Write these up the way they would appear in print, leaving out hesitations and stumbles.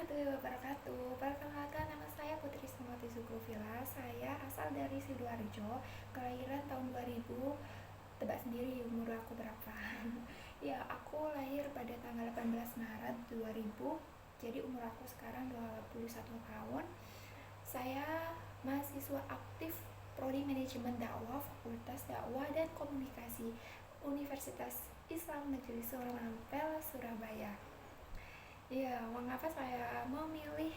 warahmatullahi wabarakatuh. Perkenalkan, nama saya Putri Sumati Zulkifila. Saya asal dari Sidoarjo, kelahiran tahun 2000. Tebak sendiri umur aku berapa. Ya, aku lahir pada tanggal 18 Maret 2000. Jadi umur aku sekarang 21 tahun. Saya mahasiswa aktif Prodi Manajemen Dakwah, Fakultas Dakwah dan Komunikasi, Universitas Islam Negeri Sunan Ampel, Surabaya. Ya, mengapa saya memilih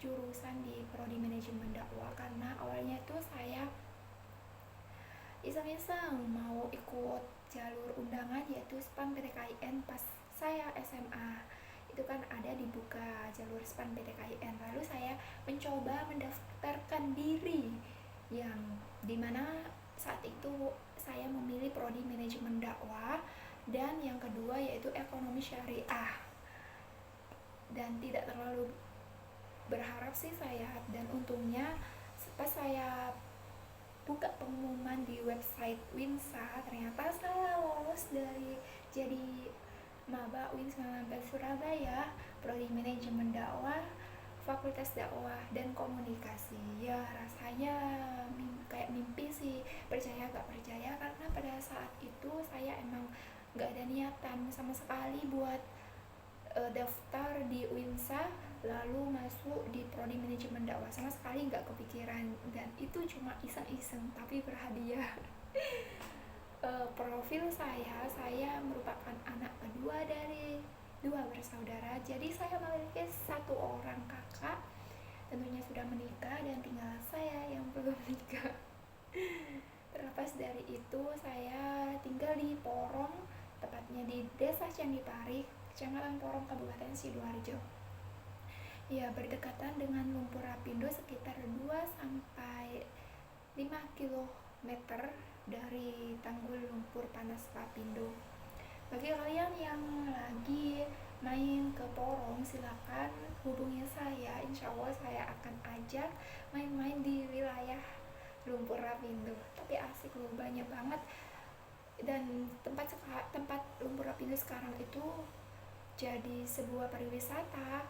jurusan di Prodi Manajemen Dakwah? Karena awalnya itu saya iseng-iseng mau ikut jalur undangan yaitu SPAN PTKIN pas saya SMA. Itu kan ada dibuka jalur SPAN PTKIN. Lalu saya mencoba mendaftarkan diri yang dimana saat itu saya memilih Prodi Manajemen Dakwah dan yang kedua yaitu Ekonomi Syariah. Dan tidak terlalu berharap sih saya, dan untungnya pas saya buka pengumuman di website Winsa, ternyata saya lolos dari jadi maba Wins Mengampel Surabaya, Prodi Manajemen Dakwah, Fakultas Dakwah dan Komunikasi. Ya rasanya kayak mimpi sih, percaya gak percaya, karena pada saat itu saya emang gak ada niatan sama sekali buat daftar di Winsa lalu masuk di Prodi Manajemen Dakwah, sama sekali nggak kepikiran, dan itu cuma iseng-iseng tapi berhadiah. Profil saya merupakan anak kedua dari dua bersaudara, jadi saya memiliki satu orang kakak, tentunya sudah menikah, dan tinggal saya yang belum menikah. Terlepas dari itu, saya tinggal di Porong, tepatnya di Desa Candipari, Kecamatan Porong, Kabupaten Sidoarjo. Ya, berdekatan dengan Lumpur Rapindo sekitar 2 sampai 5 kilometer dari Tanggul Lumpur Panas Rapindo. Bagi kalian yang lagi main ke Porong, silakan hubungi saya. Insya Allah saya akan ajak main-main di wilayah Lumpur Rapindo. Tapi asik loh, banyak banget. Dan tempat Lumpur Rapindo sekarang itu jadi sebuah pariwisata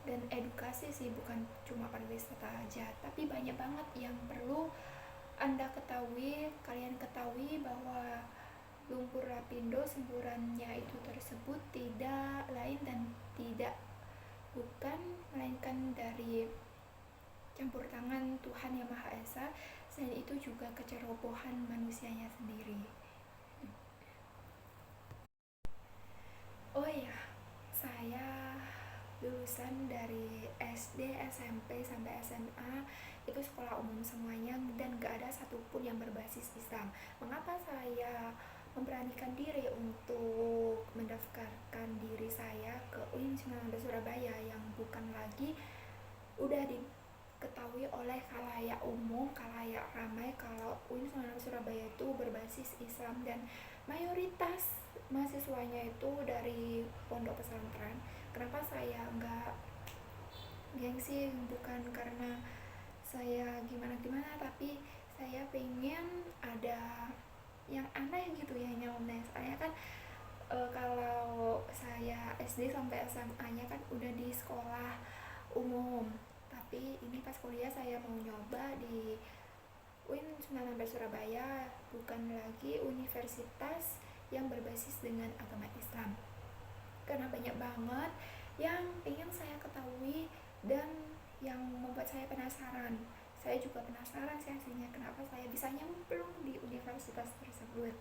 dan edukasi sih, bukan cuma pariwisata aja, tapi banyak banget yang perlu kalian ketahui bahwa Lumpur Rapindo semburannya itu tersebut tidak lain dan tidak bukan melainkan dari campur tangan Tuhan Yang Maha Esa. Selain itu juga kecerobohan manusianya sendiri. Oh iya, saya lulusan dari SD, SMP sampai SMA itu sekolah umum semuanya, dan gak ada satupun yang berbasis Islam. Mengapa saya memberanikan diri untuk mendaftarkan diri saya ke UIN Surabaya yang bukan lagi udah diketahui oleh khalayak umum, khalayak ramai kalau UIN Surabaya itu berbasis Islam dan mayoritas mahasiswanya itu dari pondok pesantren. Kenapa saya nggak gengsi? Bukan karena saya gimana-gimana, tapi saya pengen ada yang aneh gitu ya, nyeleneh. Saya kan kalau saya SD sampai SMA-nya kan udah di sekolah umum, tapi ini pas kuliah saya mau nyoba di UIN Sunan Ampel Surabaya, bukan lagi universitas yang berbasis dengan agama Islam, karena banyak banget yang ingin saya ketahui dan yang membuat saya penasaran. Saya juga penasaran sih hasilnya, kenapa saya bisa nyemplung di universitas tersebut.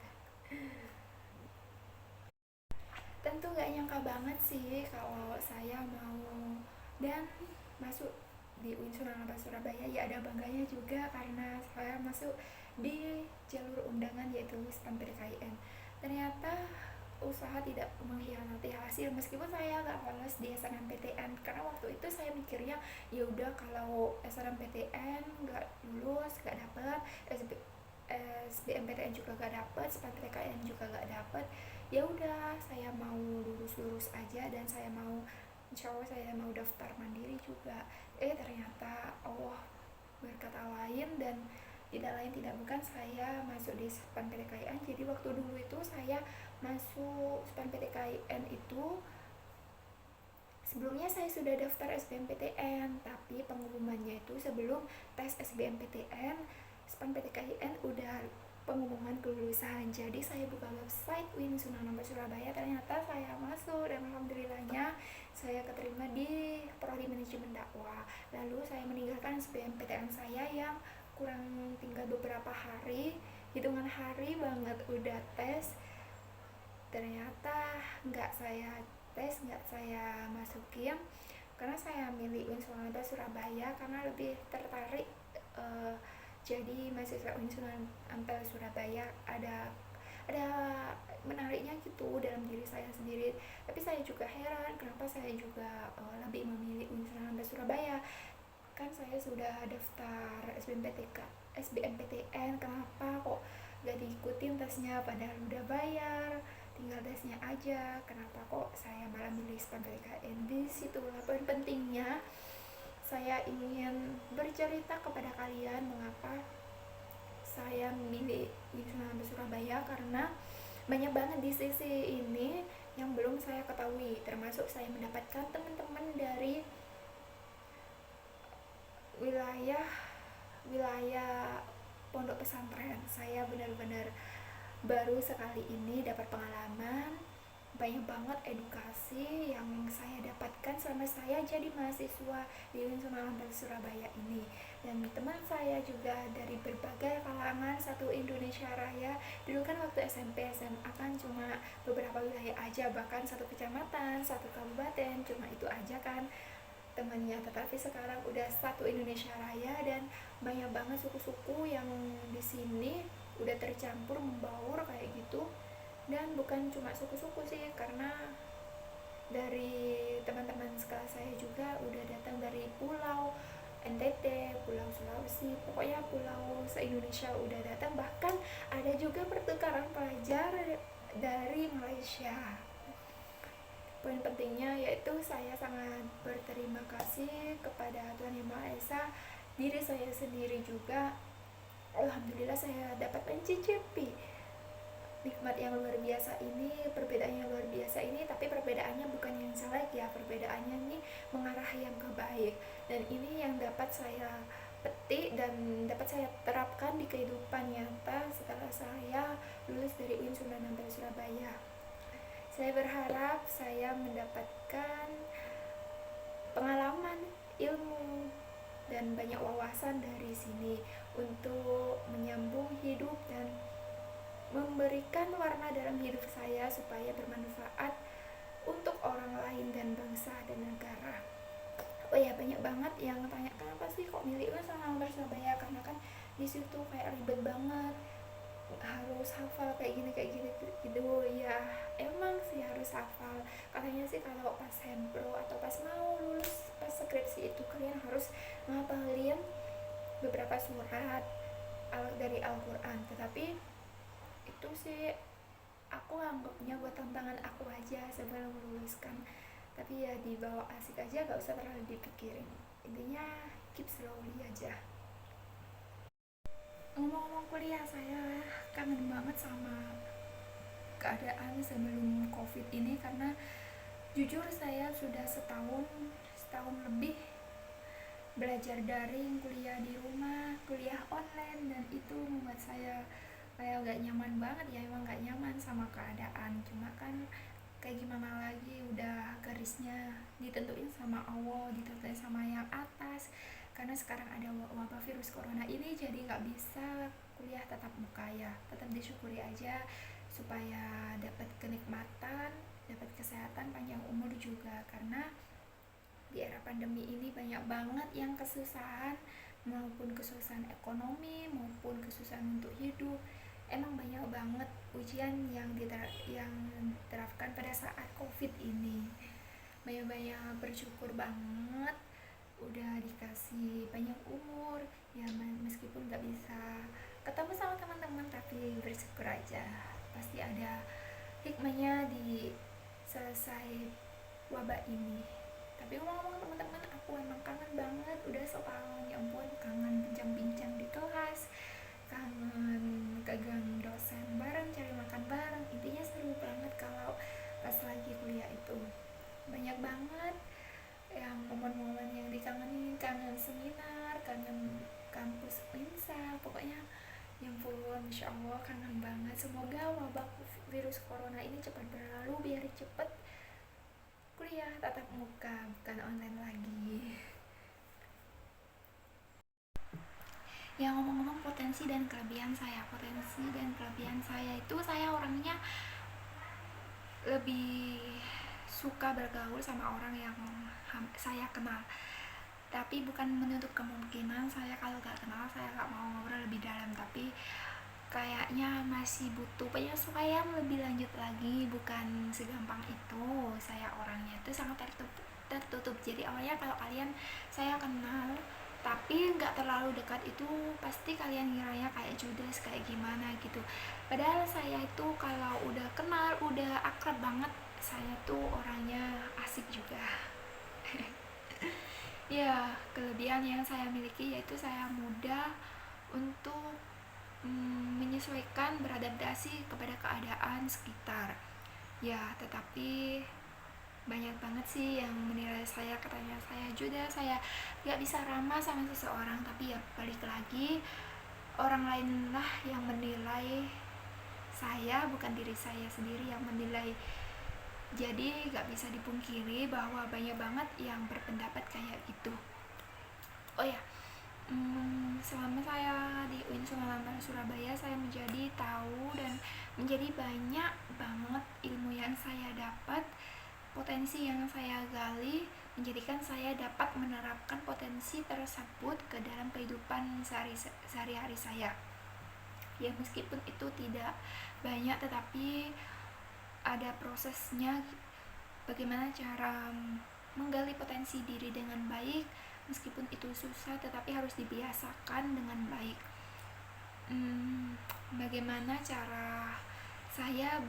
Tentu gak nyangka banget sih kalau saya mau dan masuk di UIN Surabaya. Ya ada bangganya juga karena saya masuk di jalur undangan yaitu SPAN PTKIN. Ternyata usaha tidak mengkhianati hasil, meskipun saya nggak lolos di SNMPTN, karena waktu itu saya mikirnya ya udah kalau SNMPTN nggak lulus nggak dapet, SBMPTN juga nggak dapet, SPAN PTKN juga nggak dapet, ya udah saya mau lurus aja, dan saya mau insya Allah saya mau daftar mandiri juga. Ternyata Allah berkata lain, dan tidak lain tidak bukan saya masuk di SPAN PTKIN. Jadi waktu dulu itu saya masuk SPAN PTKIN itu Sebelumnya saya sudah daftar SBMPTN, tapi pengumumannya itu sebelum tes SBMPTN, SPAN-PTKIN udah pengumuman kelulusan. Jadi saya buka website UIN Sunan Ampel Surabaya, ternyata saya masuk dan alhamdulillahnya saya keterima di Prodi Manajemen Dakwah. Lalu saya meninggalkan SBMPTN saya yang kurang tinggal beberapa hari, hitungan hari banget udah tes. Ternyata nggak saya masukin karena saya milih UIN Sunan Ampel Surabaya karena lebih tertarik uh, jadi mahasiswa UIN Sunan Ampel Surabaya. Ada menariknya gitu dalam diri saya sendiri, tapi saya juga heran kenapa saya juga lebih memilih UIN Sunan Ampel Surabaya. Kan saya sudah daftar SBMPTN, kenapa kok gak diikutin tesnya padahal udah bayar, tinggal tesnya aja. Kenapa kok saya malah milih SPAN-PTKIN? Di situlah poin pentingnya saya ingin bercerita kepada kalian mengapa saya memilih Sunan Ampel Surabaya, karena banyak banget di sisi ini yang belum saya ketahui, termasuk saya mendapatkan teman-teman dari wilayah pondok pesantren. Saya benar-benar baru sekali ini dapat pengalaman, banyak banget edukasi yang saya dapatkan selama saya jadi mahasiswa di UIN Sunan Ampel Surabaya ini. Dan teman saya juga dari berbagai kalangan satu Indonesia Raya. Dulu kan waktu SMP SMA kan cuma beberapa wilayah aja, bahkan satu kecamatan, satu kabupaten, cuma itu aja kan temannya. Tetapi sekarang udah satu Indonesia Raya dan banyak banget suku-suku yang di sini udah tercampur membaur kayak gitu. Dan bukan cuma suku-suku sih, karena dari teman-teman sekelas saya juga udah datang dari pulau NTT, pulau Sulawesi, pokoknya pulau se-Indonesia udah datang. Bahkan ada juga pertukaran pelajar dari Malaysia. Poin pentingnya yaitu saya sangat berterima kasih kepada Tuhan Yang Maha Esa, diri saya sendiri juga. Alhamdulillah saya dapat mencicipi nikmat yang luar biasa ini, perbedaan yang luar biasa ini. Tapi perbedaannya bukan yang jelek ya, perbedaannya ini mengarah yang ke baik. Dan ini yang dapat saya petik dan dapat saya terapkan di kehidupan nyata setelah saya lulus dari UIN Sunan Ampel Surabaya. Saya berharap saya mendapatkan pengalaman, ilmu, dan banyak wawasan dari sini untuk menyambung hidup dan memberikan warna dalam hidup saya supaya bermanfaat untuk orang lain dan bangsa dan negara. Oh ya, banyak banget yang tanya kenapa sih kok milih UIN sama Surabaya, karena kan di situ kayak ribet banget, harus hafal kayak gini gitu ya. Emang sih harus hafal, katanya sih kalau pas sempro atau pas mau lulus, pas skripsi itu kalian harus ngapalin beberapa surat dari Al-Quran. Tetapi itu sih aku anggapnya buat tantangan aku aja sebelum meluluskan, tapi ya dibawa asik aja, gak usah terlalu dipikirin. Intinya keep slowly aja. Ngomong-ngomong kuliah, saya kangen banget sama keadaan sebelum covid ini, karena jujur saya sudah setahun lebih belajar daring, kuliah di rumah, kuliah online, dan itu membuat saya kayak gak nyaman banget ya. Emang gak nyaman sama keadaan, cuma kan kayak gimana lagi, udah garisnya ditentuin sama Allah, ditentuin sama yang atas. Karena sekarang ada wabah virus corona ini, jadi gak bisa kuliah tatap muka ya, tetap disyukuri aja supaya dapat kenikmatan, dapat kesehatan, panjang umur juga. Karena di era pandemi ini banyak banget yang kesusahan, maupun kesusahan ekonomi maupun kesusahan untuk hidup. Emang banyak banget ujian yang diterapkan pada saat covid ini. Banyak bersyukur banget udah dikasih banyak umur ya, meskipun gak bisa ketemu sama teman-teman, tapi bersyukur aja, pasti ada hikmahnya di selesai wabah ini. Tapi ngomong-ngomong teman-teman, aku emang kangen banget, udah setahun ya ampun, kangen bincang-bincang di kelas, kangen kegang dosen bareng, cari makan bareng. Intinya seru banget kalau pas lagi kuliah itu. Banyak banget yang momen-momen yang dikangenin, kangen seminar, kangen kampus Unsal, pokoknya ya ampun, Masya Allah kangen banget. Semoga wabah virus corona ini cepat berlalu biar cepet kuliah tatap muka bukan online lagi. Ya ngomong-ngomong potensi dan kelebihan saya itu, saya orangnya lebih suka bergaul sama orang yang saya kenal, tapi bukan menutup kemungkinan saya kalau gak kenal saya gak mau ngobrol lebih dalam, tapi kayaknya masih butuh penyesuaian lebih lanjut lagi. Bukan segampang itu, saya orangnya itu sangat tertutup. Jadi awalnya kalau kalian saya kenal tapi nggak terlalu dekat, itu pasti kalian ngiranya kayak judes kayak gimana gitu, padahal saya itu kalau udah kenal udah akrab banget, saya tuh orangnya asik juga. Ya, kelebihan yang saya miliki yaitu saya mudah untuk menyesuaikan, beradaptasi kepada keadaan sekitar. Ya, tetapi banyak banget sih yang menilai saya, katanya saya juda, saya gak bisa ramah sama seseorang, tapi ya balik lagi orang lain lah yang menilai saya, bukan diri saya sendiri yang menilai. Jadi gak bisa dipungkiri bahwa banyak banget yang berpendapat kayak gitu. Oh ya, selama saya di UIN Surabaya, saya menjadi tahu dan menjadi banyak banget ilmu yang saya dapat, potensi yang saya gali, menjadikan saya dapat menerapkan potensi tersebut ke dalam kehidupan sehari-hari saya. Ya meskipun itu tidak banyak, tetapi ada prosesnya, bagaimana cara menggali potensi diri dengan baik. Meskipun itu susah, tetapi harus dibiasakan dengan baik. Bagaimana cara saya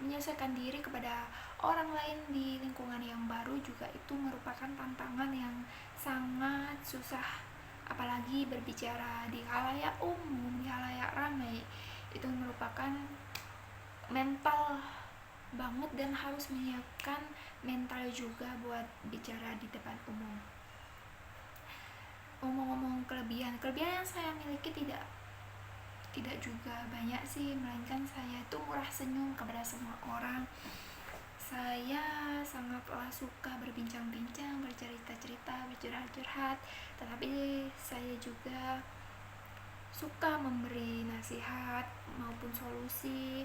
menyesuaikan diri kepada orang lain di lingkungan yang baru juga itu merupakan tantangan yang sangat susah, apalagi berbicara di khalayak umum, di khalayak ramai, itu merupakan mental banget dan harus menyiapkan mental juga buat bicara di depan umum. Ngomong-ngomong kelebihan yang saya miliki tidak juga banyak sih, melainkan saya itu murah senyum kepada semua orang. Saya sangatlah suka berbincang-bincang, bercerita-cerita, bercurhat-curhat, tetapi saya juga suka memberi nasihat maupun solusi.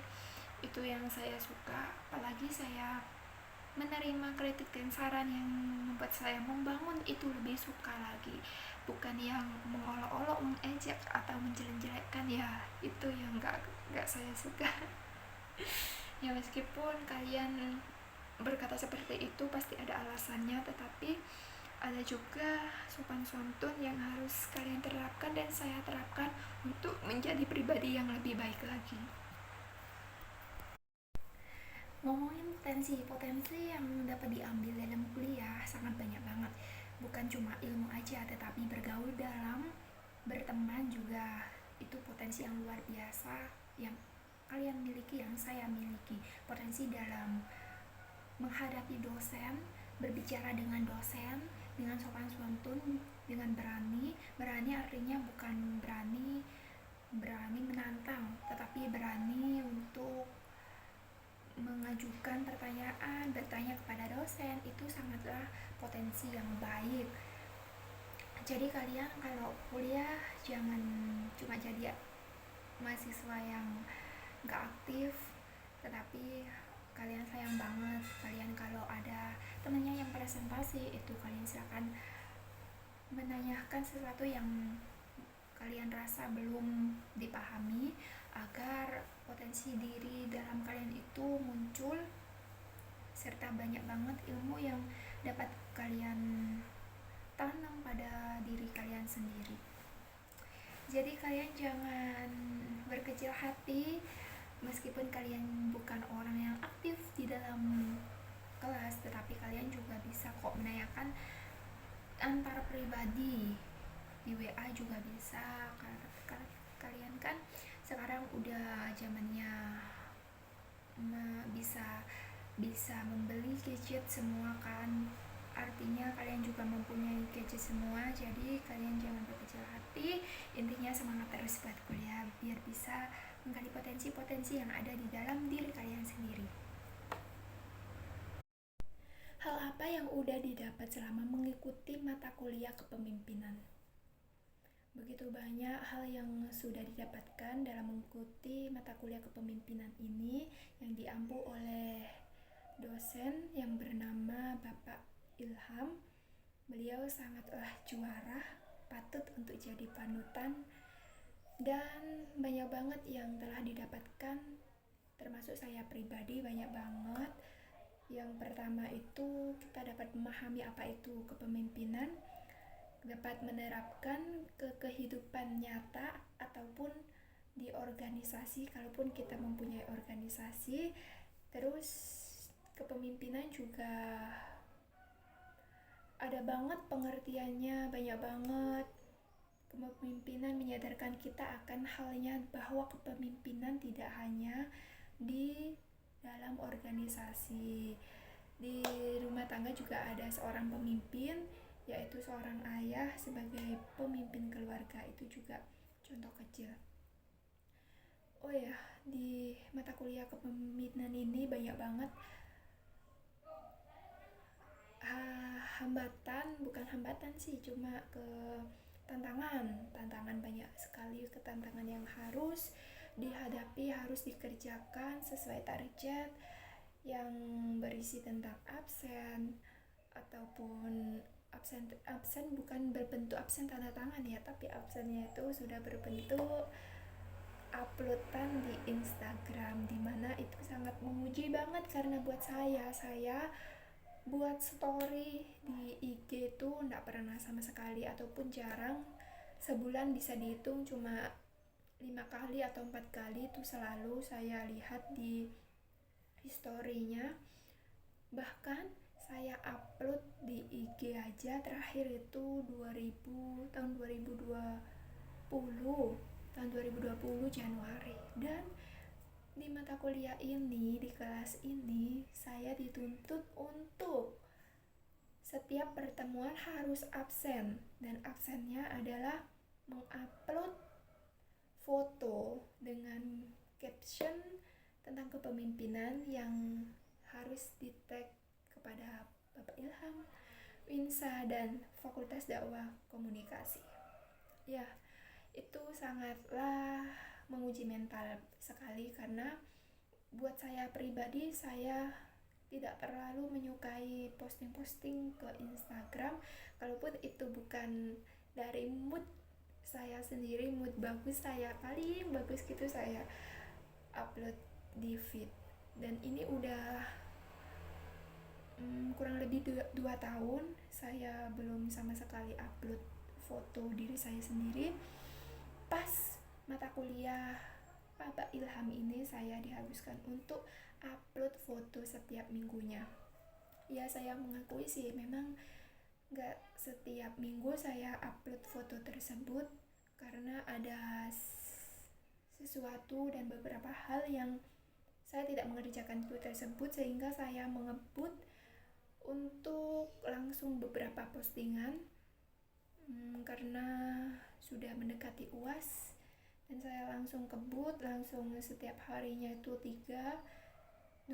Itu yang saya suka, apalagi saya menerima kritik dan saran yang membuat saya membangun, itu lebih suka lagi, bukan yang mengolok-olok, mengejek atau menjelek-jelekkan. Ya itu yang gak saya suka. Ya meskipun kalian berkata seperti itu pasti ada alasannya, tetapi ada juga sopan santun yang harus kalian terapkan dan saya terapkan untuk menjadi pribadi yang lebih baik lagi. Ngomongin potensi yang dapat diambil dalam kuliah sangat banyak banget, bukan cuma ilmu aja, tetapi bergaul dalam berteman juga itu potensi yang luar biasa yang kalian miliki, yang saya miliki. Potensi dalam menghadapi dosen, berbicara dengan dosen dengan sopan santun, dengan berani artinya bukan berani menantang, tetapi berani untuk mengajukan pertanyaan, bertanya kepada dosen, itu sangatlah potensi yang baik. Jadi kalian kalau kuliah jangan cuma jadi mahasiswa yang gak aktif, tetapi kalian sayang banget, kalian kalau ada temennya yang presentasi, itu kalian silakan menanyakan sesuatu yang kalian rasa belum dipahami, agar potensi diri dalam kalian itu muncul, serta banyak banget ilmu yang dapat kalian tanam pada diri kalian sendiri. Jadi kalian jangan berkecil hati, meskipun kalian bukan orang yang aktif di dalam kelas, tetapi kalian juga bisa kok menanyakan antar pribadi di WA juga bisa. Karena kalian kan sekarang udah zamannya bisa membeli gadget semua kan, artinya pastinya kalian juga mempunyai gadget semua, jadi kalian jangan berkecil hati. Intinya semangat terus buat kuliah biar bisa menggali potensi-potensi yang ada di dalam diri kalian sendiri. Hal apa yang udah didapat selama mengikuti mata kuliah kepemimpinan? Begitu banyak hal yang sudah didapatkan dalam mengikuti mata kuliah kepemimpinan ini yang diampu oleh dosen yang bernama Bapak Ilham. Beliau sangatlah juara, patut untuk jadi panutan, dan banyak banget yang telah didapatkan, termasuk saya pribadi banyak banget. Yang pertama itu kita dapat memahami apa itu kepemimpinan, dapat menerapkan ke kehidupan nyata ataupun di organisasi kalaupun kita mempunyai organisasi. Terus kepemimpinan juga ada banget pengertiannya, banyak banget. Kepemimpinan menyadarkan kita akan halnya bahwa kepemimpinan tidak hanya di dalam organisasi. Di rumah tangga juga ada seorang pemimpin, yaitu seorang ayah sebagai pemimpin keluarga. Itu juga contoh kecil. Oh ya, di mata kuliah kepemimpinan ini banyak banget hambatan, bukan hambatan sih, cuma ke tantangan banyak sekali, ketantangan yang harus dihadapi, harus dikerjakan sesuai target, yang berisi tentang absen ataupun absen bukan berbentuk absen tanda tangan ya, tapi absennya itu sudah berbentuk uploadan di Instagram, dimana itu sangat menguji banget karena buat saya buat story di IG itu nggak pernah sama sekali ataupun jarang. Sebulan bisa dihitung cuma 5 kali atau 4 kali itu selalu saya lihat di historinya. Bahkan saya upload di IG aja terakhir itu tahun 2020 Januari. Dan di mata kuliah ini, di kelas ini, saya dituntut untuk setiap pertemuan harus absen, dan absennya adalah mengupload foto dengan caption tentang kepemimpinan yang harus di-tag kepada Bapak Ilham, Winsa, dan Fakultas Dakwah Komunikasi. Ya, itu sangatlah menguji mental sekali karena buat saya pribadi, saya tidak terlalu menyukai posting-posting ke Instagram, kalaupun itu bukan dari mood saya sendiri, mood bagus saya, paling bagus gitu saya upload di feed. Dan ini udah kurang lebih 2 tahun saya belum sama sekali upload foto diri saya sendiri. Pas mata kuliah Bapak Ilham ini saya diharuskan untuk upload foto setiap minggunya. Ya, saya mengakui sih memang gak setiap minggu saya upload foto tersebut karena ada sesuatu dan beberapa hal yang saya tidak mengerjakan itu tersebut, sehingga saya mengebut untuk langsung beberapa postingan karena sudah mendekati UAS, dan saya langsung kebut, langsung setiap harinya itu 2-3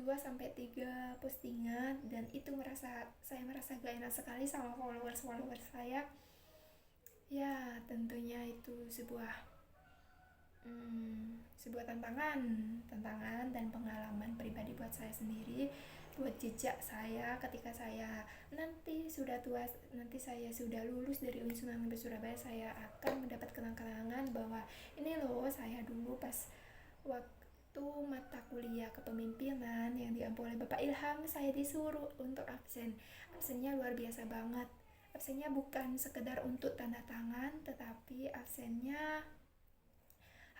postingan, dan itu saya merasa gak enak sekali sama followers saya. Ya, tentunya itu sebuah tantangan dan pengalaman pribadi buat saya sendiri, buat jejak saya ketika saya nanti sudah tua, nanti saya sudah lulus dari Unsur Surabaya, saya akan mendapat kenang-kenangan bahwa ini loh saya dulu pas waktu mata kuliah kepemimpinan yang diampu oleh Bapak Ilham, saya disuruh untuk absennya luar biasa banget. Absennya bukan sekedar untuk tanda tangan, tetapi absennya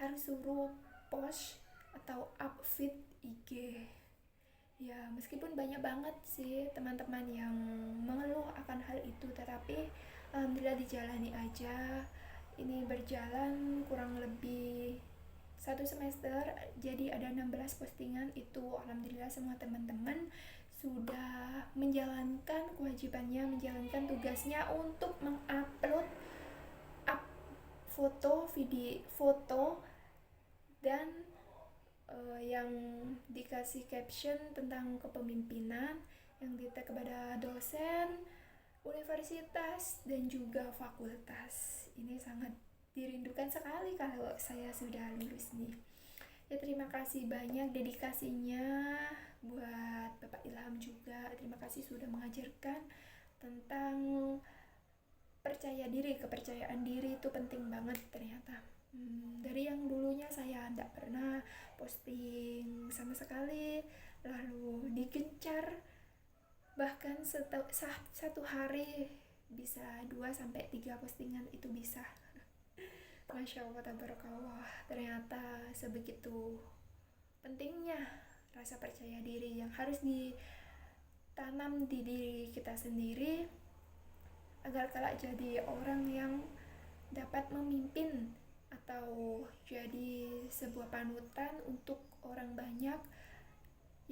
harus suruh post atau up feed IG. Ya, meskipun banyak banget sih teman-teman yang mengeluh akan hal itu, tetapi alhamdulillah dijalani aja. Ini berjalan kurang lebih 1 semester, jadi ada 16 postingan. Itu alhamdulillah semua teman-teman sudah menjalankan kewajibannya, menjalankan tugasnya untuk mengupload foto, video, foto dan yang dikasih caption tentang kepemimpinan yang di-tag kepada dosen, universitas, dan juga fakultas. Ini sangat dirindukan sekali kalau saya sudah lulus nih. Ya, terima kasih banyak dedikasinya buat Bapak Ilham juga. Terima kasih sudah mengajarkan tentang percaya diri, kepercayaan diri itu penting banget ternyata. Dari yang dulunya saya tidak pernah posting sama sekali, lalu digencar, bahkan satu hari bisa 2-3 postingan itu bisa. Masya Allah, tabarakallah, ternyata sebegitu pentingnya rasa percaya diri yang harus ditanam di diri kita sendiri agar kelak jadi orang yang dapat memimpin atau jadi sebuah panutan untuk orang banyak.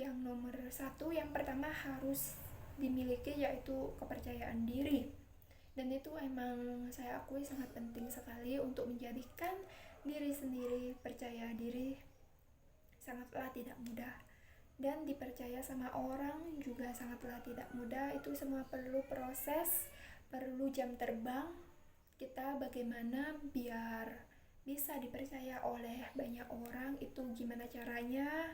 Yang nomor satu, yang pertama harus dimiliki yaitu kepercayaan diri, dan itu emang saya akui sangat penting sekali untuk menjadikan diri sendiri percaya diri. Sangatlah tidak mudah, dan dipercaya sama orang juga sangatlah tidak mudah. Itu semua perlu proses, perlu jam terbang kita bagaimana biar bisa dipercaya oleh banyak orang. Itu gimana caranya,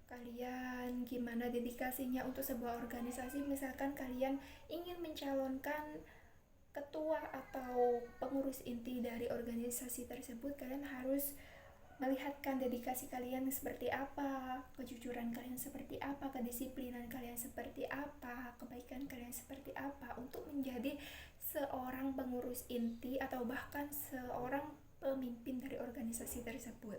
kalian gimana dedikasinya untuk sebuah organisasi. Misalkan kalian ingin mencalonkan ketua atau pengurus inti dari organisasi tersebut, kalian harus melihatkan dedikasi kalian seperti apa, kejujuran kalian seperti apa, kedisiplinan kalian seperti apa, kebaikan kalian seperti apa untuk menjadi seorang pengurus inti atau bahkan seorang pemimpin dari organisasi tersebut.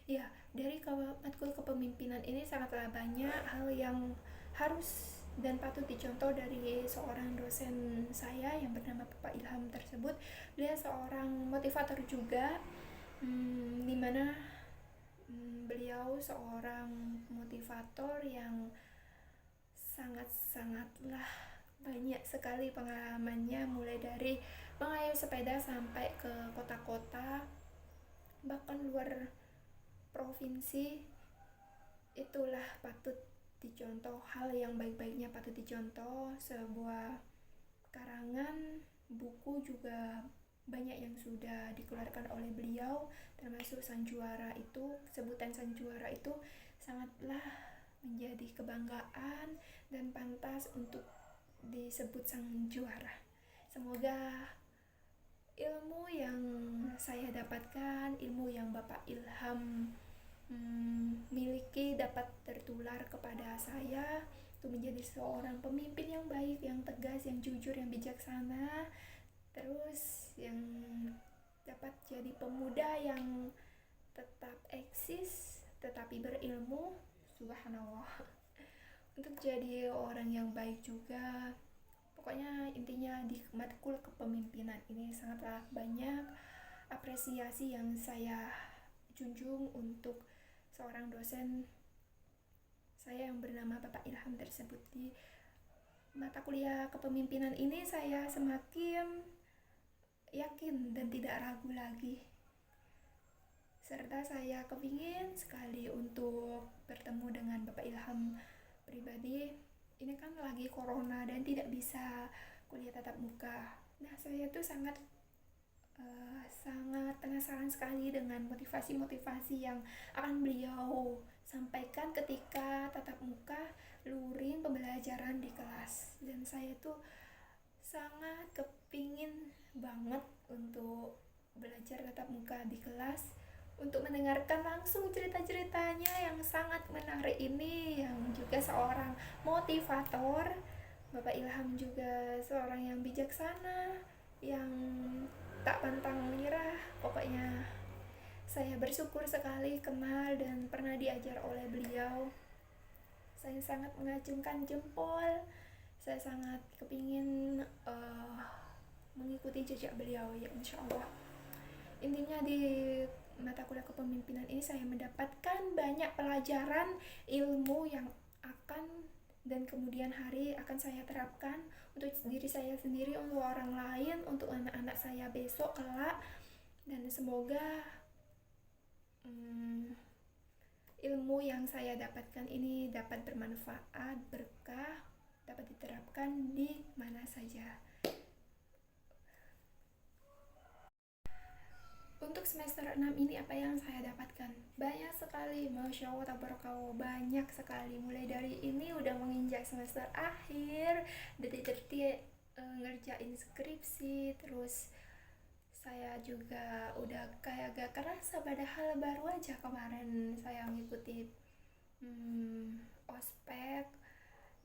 Ya, dari matkul kepemimpinan ini sangatlah banyak hal yang harus dan patut dicontoh dari seorang dosen saya yang bernama Bapak Ilham tersebut. Dia seorang motivator juga, dimana beliau seorang motivator yang sangatlah banyak sekali pengalamannya, mulai dari mengayuh sepeda sampai ke kota-kota bahkan luar provinsi. Itulah patut dicontoh, hal yang baik-baiknya patut dicontoh. Sebuah karangan buku juga banyak yang sudah dikeluarkan oleh beliau, termasuk Sang Juara itu. Sebutan Sang Juara itu sangatlah menjadi kebanggaan dan pantas untuk disebut Sang Juara. Semoga ilmu yang saya dapatkan, ilmu yang Bapak Ilham miliki dapat tertular kepada saya untuk menjadi seorang pemimpin yang baik, yang tegas, yang jujur, yang bijaksana, terus yang dapat jadi pemuda yang tetap eksis tetapi berilmu. Subhanallah, untuk jadi orang yang baik juga. Pokoknya intinya di matkul kepemimpinan ini sangatlah banyak apresiasi yang saya junjung untuk seorang dosen saya yang bernama Bapak Ilham tersebut. Di mata kuliah kepemimpinan ini saya semakin yakin dan tidak ragu lagi, serta saya kepingin sekali untuk bertemu dengan Bapak Ilham pribadi. Ini kan lagi corona dan tidak bisa kuliah tatap muka. Nah, saya tuh sangat penasaran sekali dengan motivasi-motivasi yang akan beliau sampaikan ketika tatap muka luring pembelajaran di kelas. Dan saya tuh sangat kepingin banget untuk belajar tatap muka di kelas, untuk mendengarkan langsung cerita-ceritanya yang sangat menarik ini, yang juga seorang motivator. Bapak Ilham juga seorang yang bijaksana, yang tak pantang menyerah. Pokoknya saya bersyukur sekali kenal dan pernah diajar oleh beliau. Saya sangat mengacungkan jempol. Saya sangat kepingin mengikuti jejak beliau, ya insya Allah. Intinya di mata kuliah kepemimpinan ini saya mendapatkan banyak pelajaran ilmu yang akan dan kemudian hari akan saya terapkan untuk diri saya sendiri, untuk orang lain, untuk anak-anak saya besok kelak. Dan semoga ilmu yang saya dapatkan ini dapat bermanfaat, berkah, dapat diterapkan di mana saja. Untuk semester 6 ini apa yang saya dapatkan? Banyak sekali, Masya Allah, tabarakallah, banyak sekali. Mulai dari ini udah menginjak semester akhir, detik-detik ngerjain skripsi, terus saya juga udah kayak gak kerasa, padahal baru aja kemarin saya mengikuti ospek,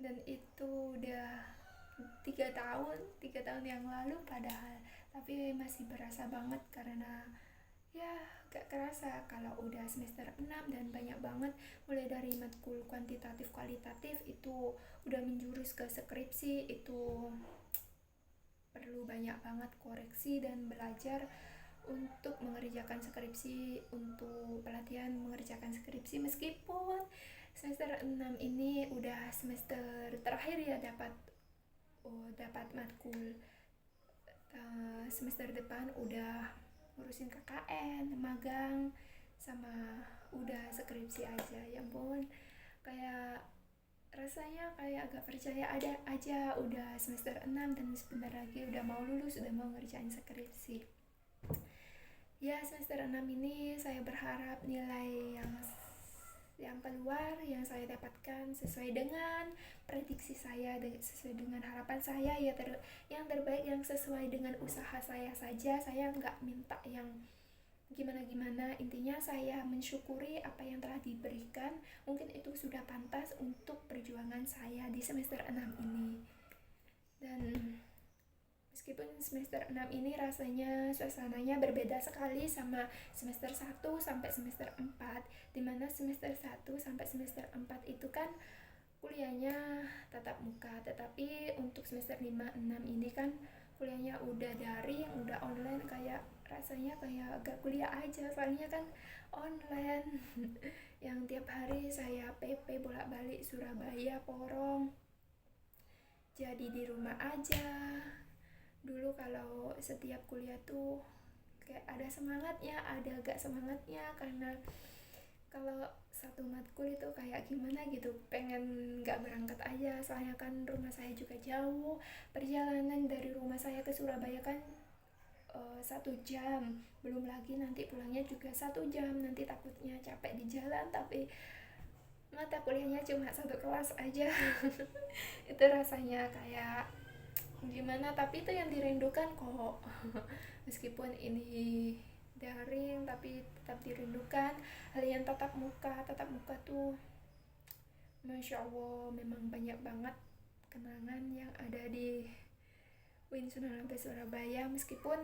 dan itu udah 3 tahun yang lalu padahal, tapi masih berasa banget karena ya gak kerasa kalau udah semester 6 dan banyak banget, mulai dari matkul kuantitatif kualitatif itu udah menjurus ke skripsi. Itu perlu banyak banget koreksi dan belajar untuk mengerjakan skripsi, untuk pelatihan mengerjakan skripsi. Meskipun semester 6 ini udah semester terakhir ya, dapat matkul. Semester depan udah ngurusin KKN, magang, sama udah skripsi aja. Ya ampun, kayak rasanya kayak agak percaya ada aja udah semester 6 dan sebentar lagi udah mau lulus, udah mau ngerjain skripsi. Ya, semester 6 ini saya berharap nilai yang keluar, yang saya dapatkan sesuai dengan prediksi saya, sesuai dengan harapan saya, ya yang terbaik, yang sesuai dengan usaha saya saja. Saya nggak minta yang gimana-gimana, intinya saya mensyukuri apa yang telah diberikan. Mungkin itu sudah pantas untuk perjuangan saya di semester 6 ini. Dan meskipun semester 6 ini rasanya suasananya berbeda sekali sama semester 1 sampai semester 4, dimana semester 1 sampai semester 4 itu kan kuliahnya tatap muka, tetapi untuk semester 5-6 ini kan kuliahnya udah daring, udah online, kayak rasanya kayak agak kuliah aja, soalnya kan online. Yang tiap hari saya PP bolak-balik Surabaya, Porong, jadi di rumah aja. Dulu kalau setiap kuliah tuh kayak ada semangatnya, ada gak semangatnya, karena kalau satu matkul itu kayak gimana gitu, pengen gak berangkat aja, soalnya kan rumah saya juga jauh. Perjalanan dari rumah saya ke Surabaya kan 1 jam, belum lagi nanti pulangnya juga 1 jam, nanti takutnya capek di jalan, tapi mata kuliahnya cuma satu kelas aja. Itu rasanya kayak gimana, tapi itu yang dirindukan kok. Meskipun ini daring tapi tetap dirindukan. Hal yang tatap muka tuh Masya Allah, memang banyak banget kenangan yang ada di Win Sunan Ampel Surabaya. Meskipun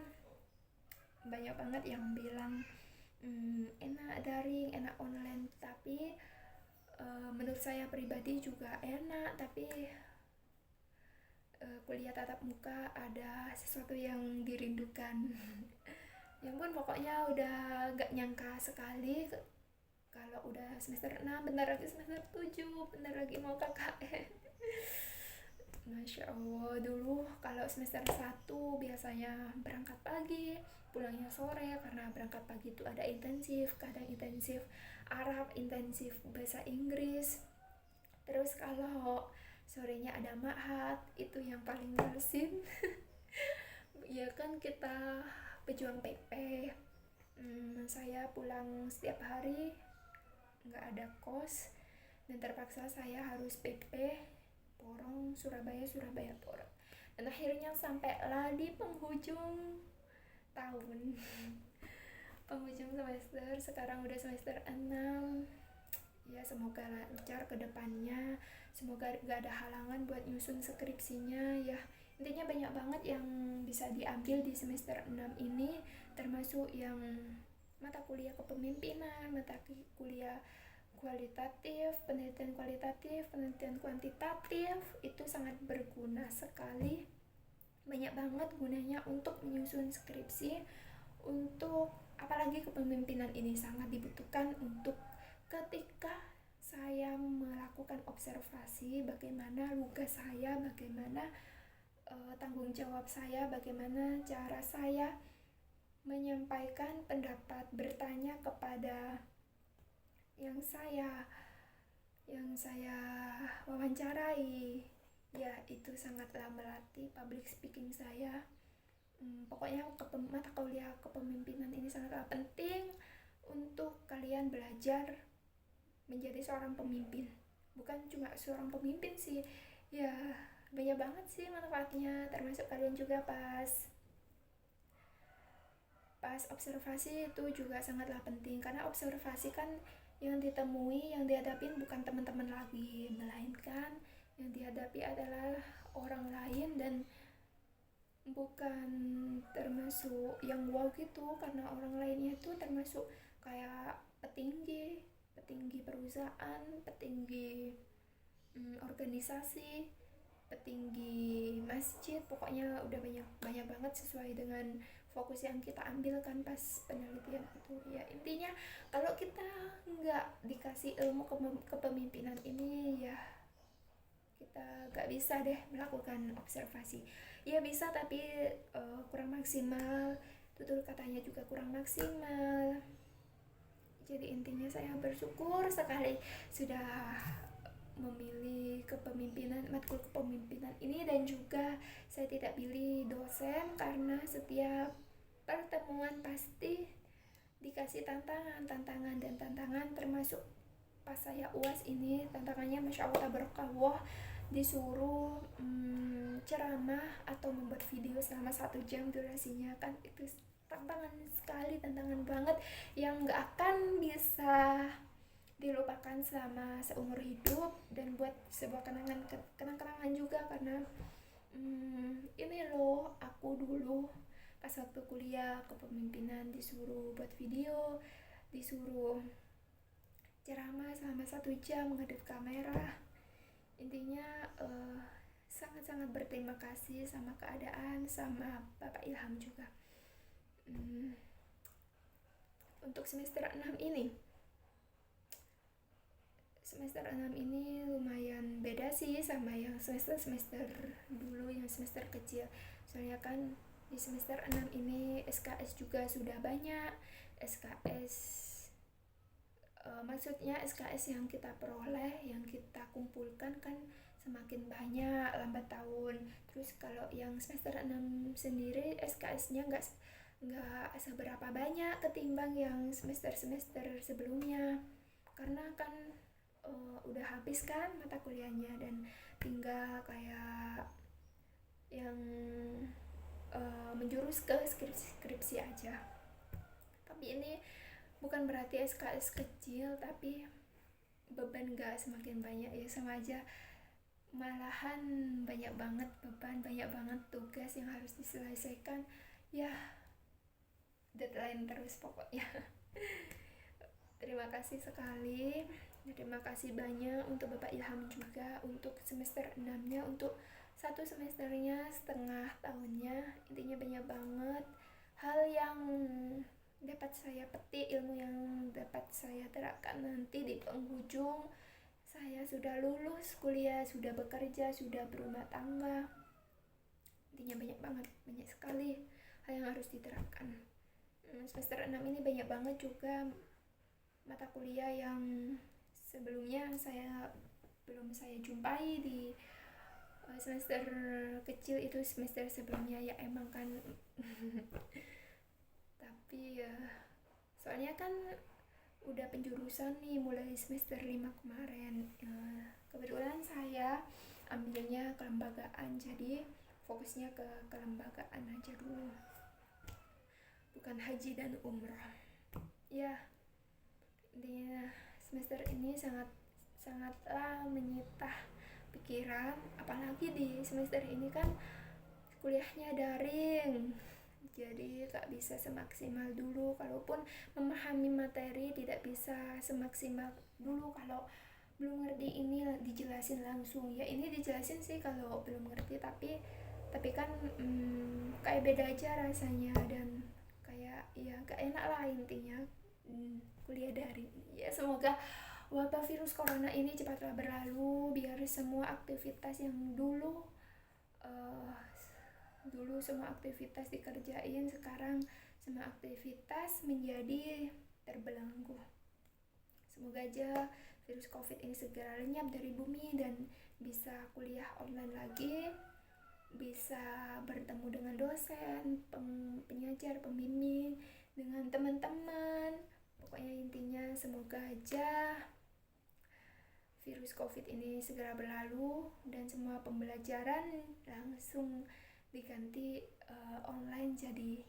banyak banget yang bilang enak daring, enak online, tapi menurut saya pribadi juga enak. Tapi kuliah tatap muka ada sesuatu yang dirindukan. Ya ampun, pokoknya udah gak nyangka sekali kalau udah semester 6, bentar lagi semester 7, bentar lagi mau KKN. Masya Allah, dulu kalau semester 1 biasanya berangkat pagi, pulangnya sore, karena berangkat pagi itu ada intensif, kadang intensif Arab, intensif bahasa Inggris. Terus kalau sorenya ada ma'had, itu yang paling bersin. Ya kan kita pejuang PP. Saya pulang setiap hari, nggak ada kos, dan terpaksa saya harus PP Porong Surabaya, Surabaya Porong. Dan akhirnya sampailah di penghujung tahun. Penghujung semester, sekarang udah semester 6. Ya semoga lancar ke depannya, semoga gak ada halangan buat nyusun skripsinya ya. Intinya banyak banget yang bisa diambil di semester 6 ini, termasuk yang mata kuliah kepemimpinan, mata kuliah kualitatif, penelitian kuantitatif, itu sangat berguna sekali. Banyak banget gunanya untuk menyusun skripsi, untuk apalagi kepemimpinan ini sangat dibutuhkan untuk ketika saya melakukan observasi bagaimana lugas saya, bagaimana tanggung jawab saya, bagaimana cara saya menyampaikan pendapat, bertanya kepada yang saya wawancarai. Ya, itu sangatlah melatih public speaking saya. Pokoknya mata kuliah kepemimpinan ini sangatlah penting untuk kalian belajar menjadi seorang pemimpin. Bukan cuma seorang pemimpin sih, ya banyak banget sih manfaatnya, termasuk kalian juga pas observasi itu juga sangatlah penting, karena observasi kan yang ditemui, yang dihadapin bukan teman-teman lagi, melainkan yang dihadapi adalah orang lain, dan bukan termasuk yang wow gitu, karena orang lainnya itu termasuk kayak petinggi perusahaan, petinggi organisasi, petinggi masjid, pokoknya udah banyak banget sesuai dengan fokus yang kita ambil kan pas penelitian itu. Ya intinya kalau kita nggak dikasih ilmu kepemimpinan ini, ya kita nggak bisa deh melakukan observasi. Ya bisa, tapi kurang maksimal, tutur katanya juga kurang maksimal. Jadi intinya saya bersyukur sekali sudah memilih matkul kepemimpinan ini, dan juga saya tidak pilih dosen, karena setiap pertemuan pasti dikasih tantangan, termasuk pas saya UAS ini tantangannya Masya Allah tabarakallah, disuruh ceramah atau membuat video selama 1 jam durasinya. Kan itu tantangan banget yang gak akan bisa dilupakan selama seumur hidup, dan buat sebuah kenang-kenangan juga, karena ini loh, aku dulu pas waktu kuliah kepemimpinan disuruh buat video, disuruh ceramah selama 1 jam menghadap kamera. Intinya sangat-sangat berterima kasih sama keadaan, sama Bapak Ilham juga. Untuk semester 6 ini lumayan beda sih sama yang semester dulu, yang semester kecil. Soalnya kan di semester 6 ini SKS juga sudah banyak. Maksudnya SKS yang kita peroleh, yang kita kumpulkan kan semakin banyak lambat tahun. Terus kalau yang semester 6 sendiri SKS-nya nggak seberapa banyak ketimbang yang semester sebelumnya, karena kan udah habis kan mata kuliahnya, dan tinggal kayak yang menjurus ke skripsi aja. Tapi ini bukan berarti SKS kecil, tapi beban gak semakin banyak, ya sama aja, malahan banyak banget beban, banyak banget tugas yang harus diselesaikan, ya deadline terus pokoknya. Terima kasih sekali, terima kasih banyak untuk Bapak Ilham juga untuk semester 6-nya, untuk 1 semesternya, setengah tahunnya. Intinya banyak banget hal yang dapat saya petik, ilmu yang dapat saya terapkan nanti di penghujung saya sudah lulus kuliah, sudah bekerja, sudah berumah tangga. Intinya banyak sekali hal yang harus diterapkan. Semester 6 ini banyak banget juga mata kuliah yang sebelumnya belum saya jumpai di semester kecil itu, semester sebelumnya. Ya emang kan tapi ya soalnya kan udah penjurusan nih mulai semester 5 kemarin. Kebetulan saya ambilnya kelembagaan, jadi fokusnya ke kelembagaan aja dulu, bukan haji dan umrah. Ya intinya semester ini sangatlah menyita pikiran, apalagi di semester ini kan kuliahnya daring, jadi gak bisa semaksimal dulu. Kalaupun memahami materi tidak bisa semaksimal dulu kalau belum ngerti. Ini dijelasin langsung, ya ini dijelasin sih kalau belum ngerti, tapi kan kayak beda aja rasanya, dan kayak ya gak enak lah intinya kuliah daring. Ya semoga wabah virus corona ini cepatlah berlalu, biar semua aktivitas yang uh, dulu semua aktivitas dikerjain, sekarang semua aktivitas menjadi terbelenggu. Semoga aja virus COVID ini segera lenyap dari bumi dan bisa kuliah online lagi, bisa bertemu dengan dosen, pengajar, pembimbing, dengan teman-teman. Pokoknya intinya semoga aja virus COVID ini segera berlalu dan semua pembelajaran langsung diganti online jadi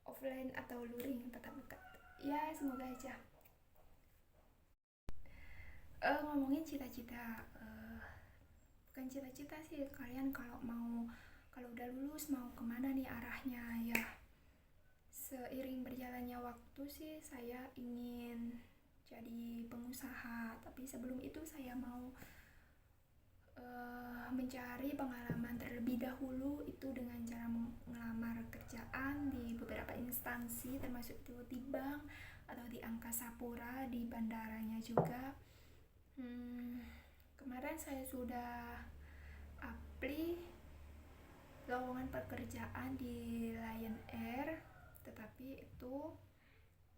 offline atau luring tatap muka. Ya, semoga aja. Ngomongin cita-cita, bukan cita-cita sih, kalian kalau udah lulus mau kemana nih arahnya ya. Seiring berjalannya waktu sih saya ingin jadi pengusaha, tapi sebelum itu saya mau mencari pengalaman terlebih dahulu, itu dengan cara melamar kerjaan di beberapa instansi termasuk di bank atau di Angkasa Pura, di bandaranya juga. Kemarin saya sudah apply lowongan pekerjaan di Lion Air, tetapi itu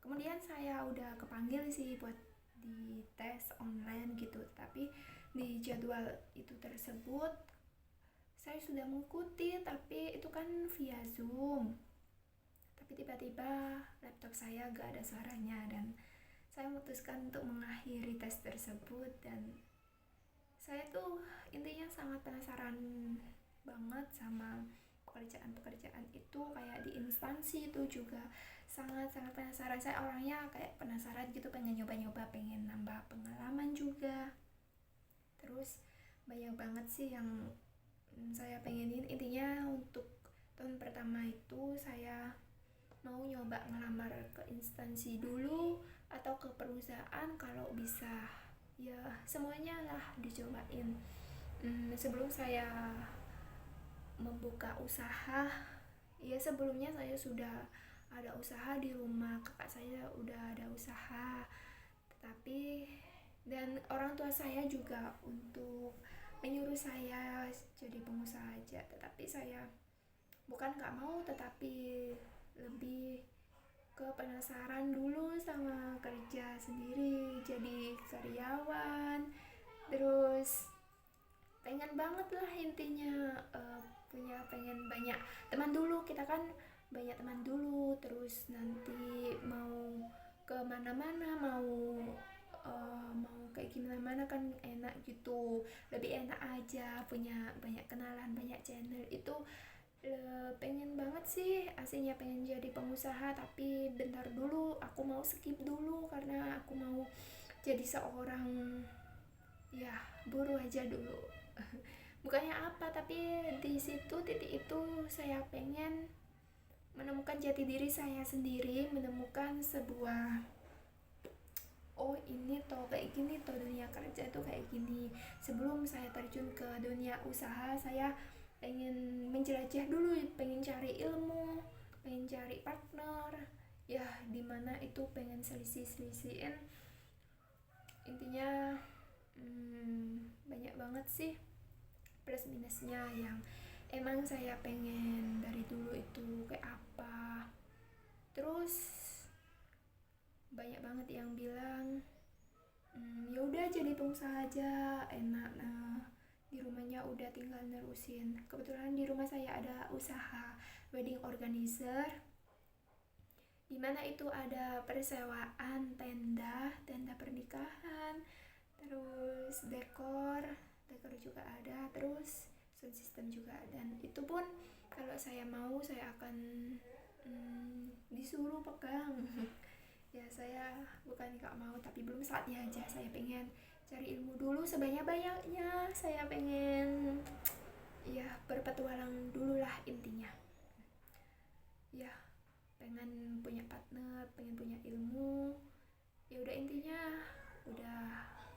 kemudian saya udah kepanggil sih buat di tes online gitu, tapi di jadwal itu tersebut saya sudah mengikuti, tapi itu kan via Zoom, tapi tiba-tiba laptop saya gak ada suaranya dan saya memutuskan untuk mengakhiri tes tersebut. Dan saya tuh intinya sangat penasaran banget sama pekerjaan-pekerjaan itu, kayak di instansi itu juga sangat-sangat penasaran. Saya orangnya kayak penasaran gitu, pengen nyoba-nyoba, pengen nambah pengalaman juga. Terus banyak banget sih yang saya pengenin. Intinya untuk tahun pertama itu saya mau nyoba ngelamar ke instansi dulu atau ke perusahaan kalau bisa, ya semuanya lah dicobain sebelum saya membuka usaha. Ya sebelumnya saya sudah ada usaha di rumah, kakak saya udah ada usaha, tetapi dan orang tua saya juga untuk menyuruh saya jadi pengusaha aja, tetapi saya bukan nggak mau, tetapi lebih ke penasaran dulu sama kerja sendiri jadi karyawan. Terus pengen banget lah intinya pengen banyak teman dulu, kita kan banyak teman dulu, terus nanti mau kemana-mana, mau kayak gimana mana kan enak gitu, lebih enak aja punya banyak kenalan, banyak channel itu. Pengen banget sih aslinya pengen jadi pengusaha, tapi bentar dulu aku mau skip dulu karena aku mau jadi seorang, ya buruh aja dulu. Bukannya apa, tapi di situ titik itu saya pengen menemukan jati diri saya sendiri, menemukan sebuah, oh ini toh kayak gini toh dunia kerja tuh kayak gini. Sebelum saya terjun ke dunia usaha, saya pengen menjelajah dulu, pengen cari ilmu, pengen cari partner, ya dimana itu pengen selisih-selisihin. Intinya banyak banget sih plus minusnya yang emang saya pengen dari dulu itu kayak apa. Terus banyak banget yang bilang ya udah jadi pengusaha aja enak, nah di rumahnya udah tinggal nerusin. Kebetulan di rumah saya ada usaha wedding organizer, dimana itu ada persewaan tenda pernikahan, terus dekor juga ada, terus sound system juga, dan itu pun kalau saya mau saya akan disuruh pegang. Ya saya bukan gak mau, tapi belum saatnya aja. Saya pengen cari ilmu dulu sebanyak-banyaknya, saya pengen ya berpetualang dulu lah intinya. Ya pengen punya partner, pengen punya ilmu, ya udah intinya udah,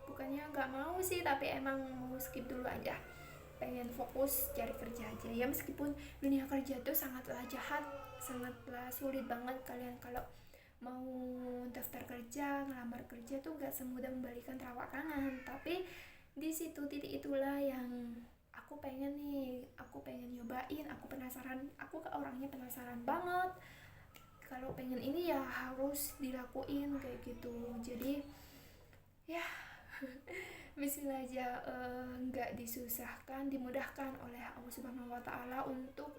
bukannya nggak mau sih, tapi emang mau skip dulu aja, pengen fokus cari kerja aja. Ya meskipun dunia kerja itu sangatlah jahat, sangatlah sulit banget, kalian kalau mau daftar kerja, ngelamar kerja tuh gak semudah membalikan telapak tangan. Tapi di situ titik itulah yang aku pengen nyobain, aku penasaran, aku orangnya penasaran banget. Kalau pengen ini ya harus dilakuin kayak gitu. Jadi ya Bismillah aja, nggak disusahkan, dimudahkan oleh Allah Subhanahu Wa Taala untuk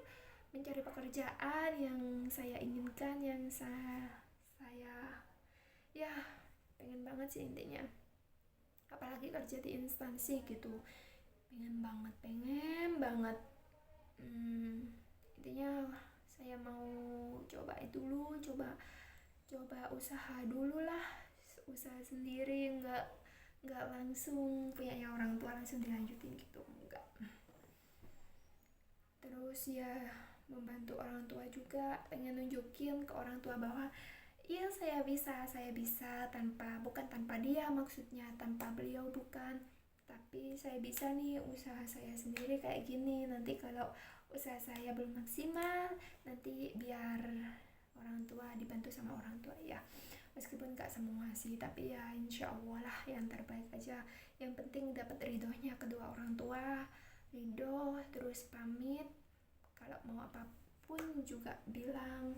mencari pekerjaan yang saya inginkan, yang saya ya pengen banget sih intinya. Apalagi kerja di instansi gitu, pengen banget. Intinya saya mau coba itu dulu, coba usaha dulu lah, usaha sendiri, nggak langsung punyanya orang tua langsung dilanjutin gitu, enggak. Terus ya membantu orang tua juga, pengen nunjukin ke orang tua bahwa iya saya bisa bukan tanpa dia, maksudnya tanpa beliau bukan, tapi saya bisa nih usaha saya sendiri kayak gini. Nanti kalau usaha saya belum maksimal, nanti biar orang tua, dibantu sama orang tua ya, meskipun gak semua sih, tapi ya insya Allah lah yang terbaik aja. Yang penting dapat ridhonya kedua orang tua, ridho, terus pamit kalau mau apapun juga bilang,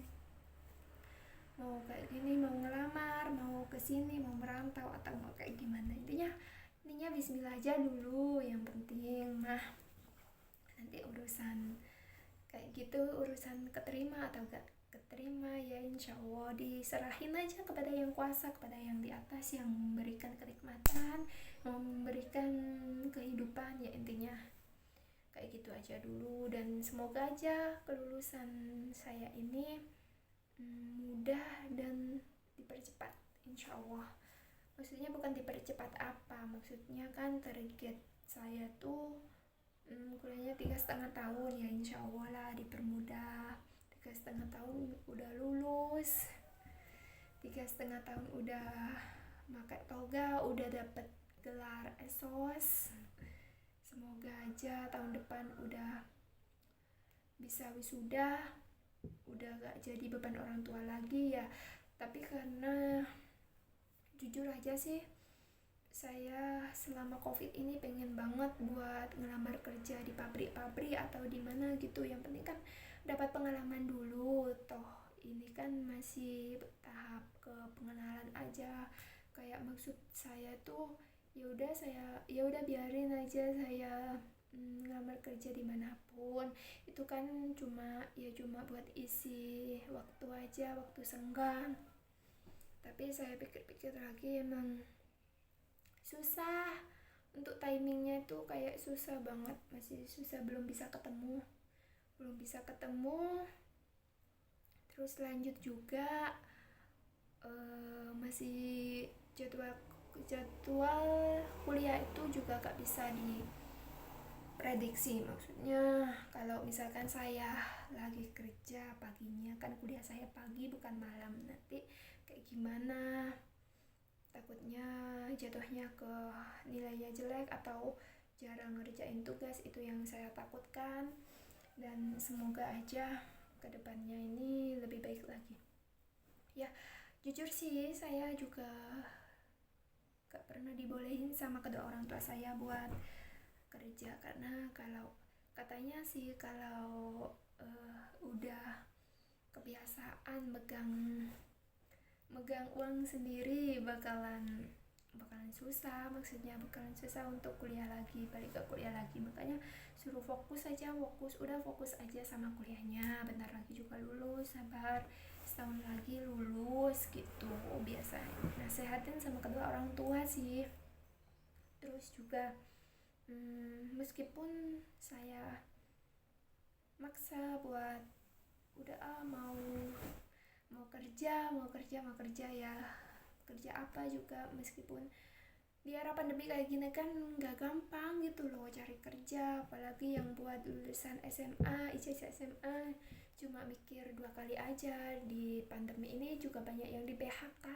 mau kayak gini, mau ngelamar, mau kesini, mau merantau atau mau kayak gimana, intinya bismillah aja dulu yang penting mah. Nanti urusan kayak gitu, urusan keterima atau gak keterima ya insya Allah diserahin aja kepada yang kuasa, kepada yang di atas, yang memberikan kenikmatan, memberikan kehidupan ya, intinya kayak gitu aja dulu. Dan semoga aja kelulusan saya ini mudah dan dipercepat insya Allah. Maksudnya bukan dipercepat apa, maksudnya kan target saya tuh kuliahnya 3,5 tahun ya, insya Allah lah dipermudah. 3,5 tahun udah lulus, 3,5 tahun udah pakai toga, udah dapet gelar esos. Semoga aja tahun depan udah bisa wisuda, udah gak jadi beban orang tua lagi ya. Tapi karena jujur aja sih, saya selama covid ini pengen banget buat ngelamar kerja di pabrik-pabrik atau di mana gitu. Yang penting kan dapat pengalaman dulu, toh ini kan masih tahap ke pengenalan aja. Kayak maksud saya tuh ya udah biarin aja saya ngelamar kerja dimanapun, itu kan cuma buat isi waktu aja, waktu senggang. Tapi saya pikir-pikir lagi, emang susah untuk timingnya itu, kayak susah banget, masih susah, belum bisa ketemu. Terus lanjut juga masih jadwal kuliah itu juga gak bisa diprediksi. Maksudnya kalau misalkan saya lagi kerja paginya, kan kuliah saya pagi bukan malam, nanti kayak gimana, takutnya jatuhnya ke nilainya jelek atau jarang ngerjain tugas, itu yang saya takutkan. Dan semoga aja kedepannya ini lebih baik lagi ya. Jujur sih saya juga gak pernah dibolehin sama kedua orang tua saya buat kerja, karena kalau katanya sih kalau udah kebiasaan megang uang sendiri bakalan susah, maksudnya bakalan susah untuk balik ke kuliah lagi. Makanya suruh fokus aja sama kuliahnya, bentar lagi juga lulus, sabar, setahun lagi lulus gitu biasanya. Nasehatin sama kedua orang tua sih. Terus juga meskipun saya maksa buat udah mau kerja ya, kerja apa juga, meskipun di era pandemi kayak gini kan nggak gampang gitu loh cari kerja, apalagi yang buat lulusan SMA, ijazah SMA cuma mikir 2 kali aja. Di pandemi ini juga banyak yang di PHK,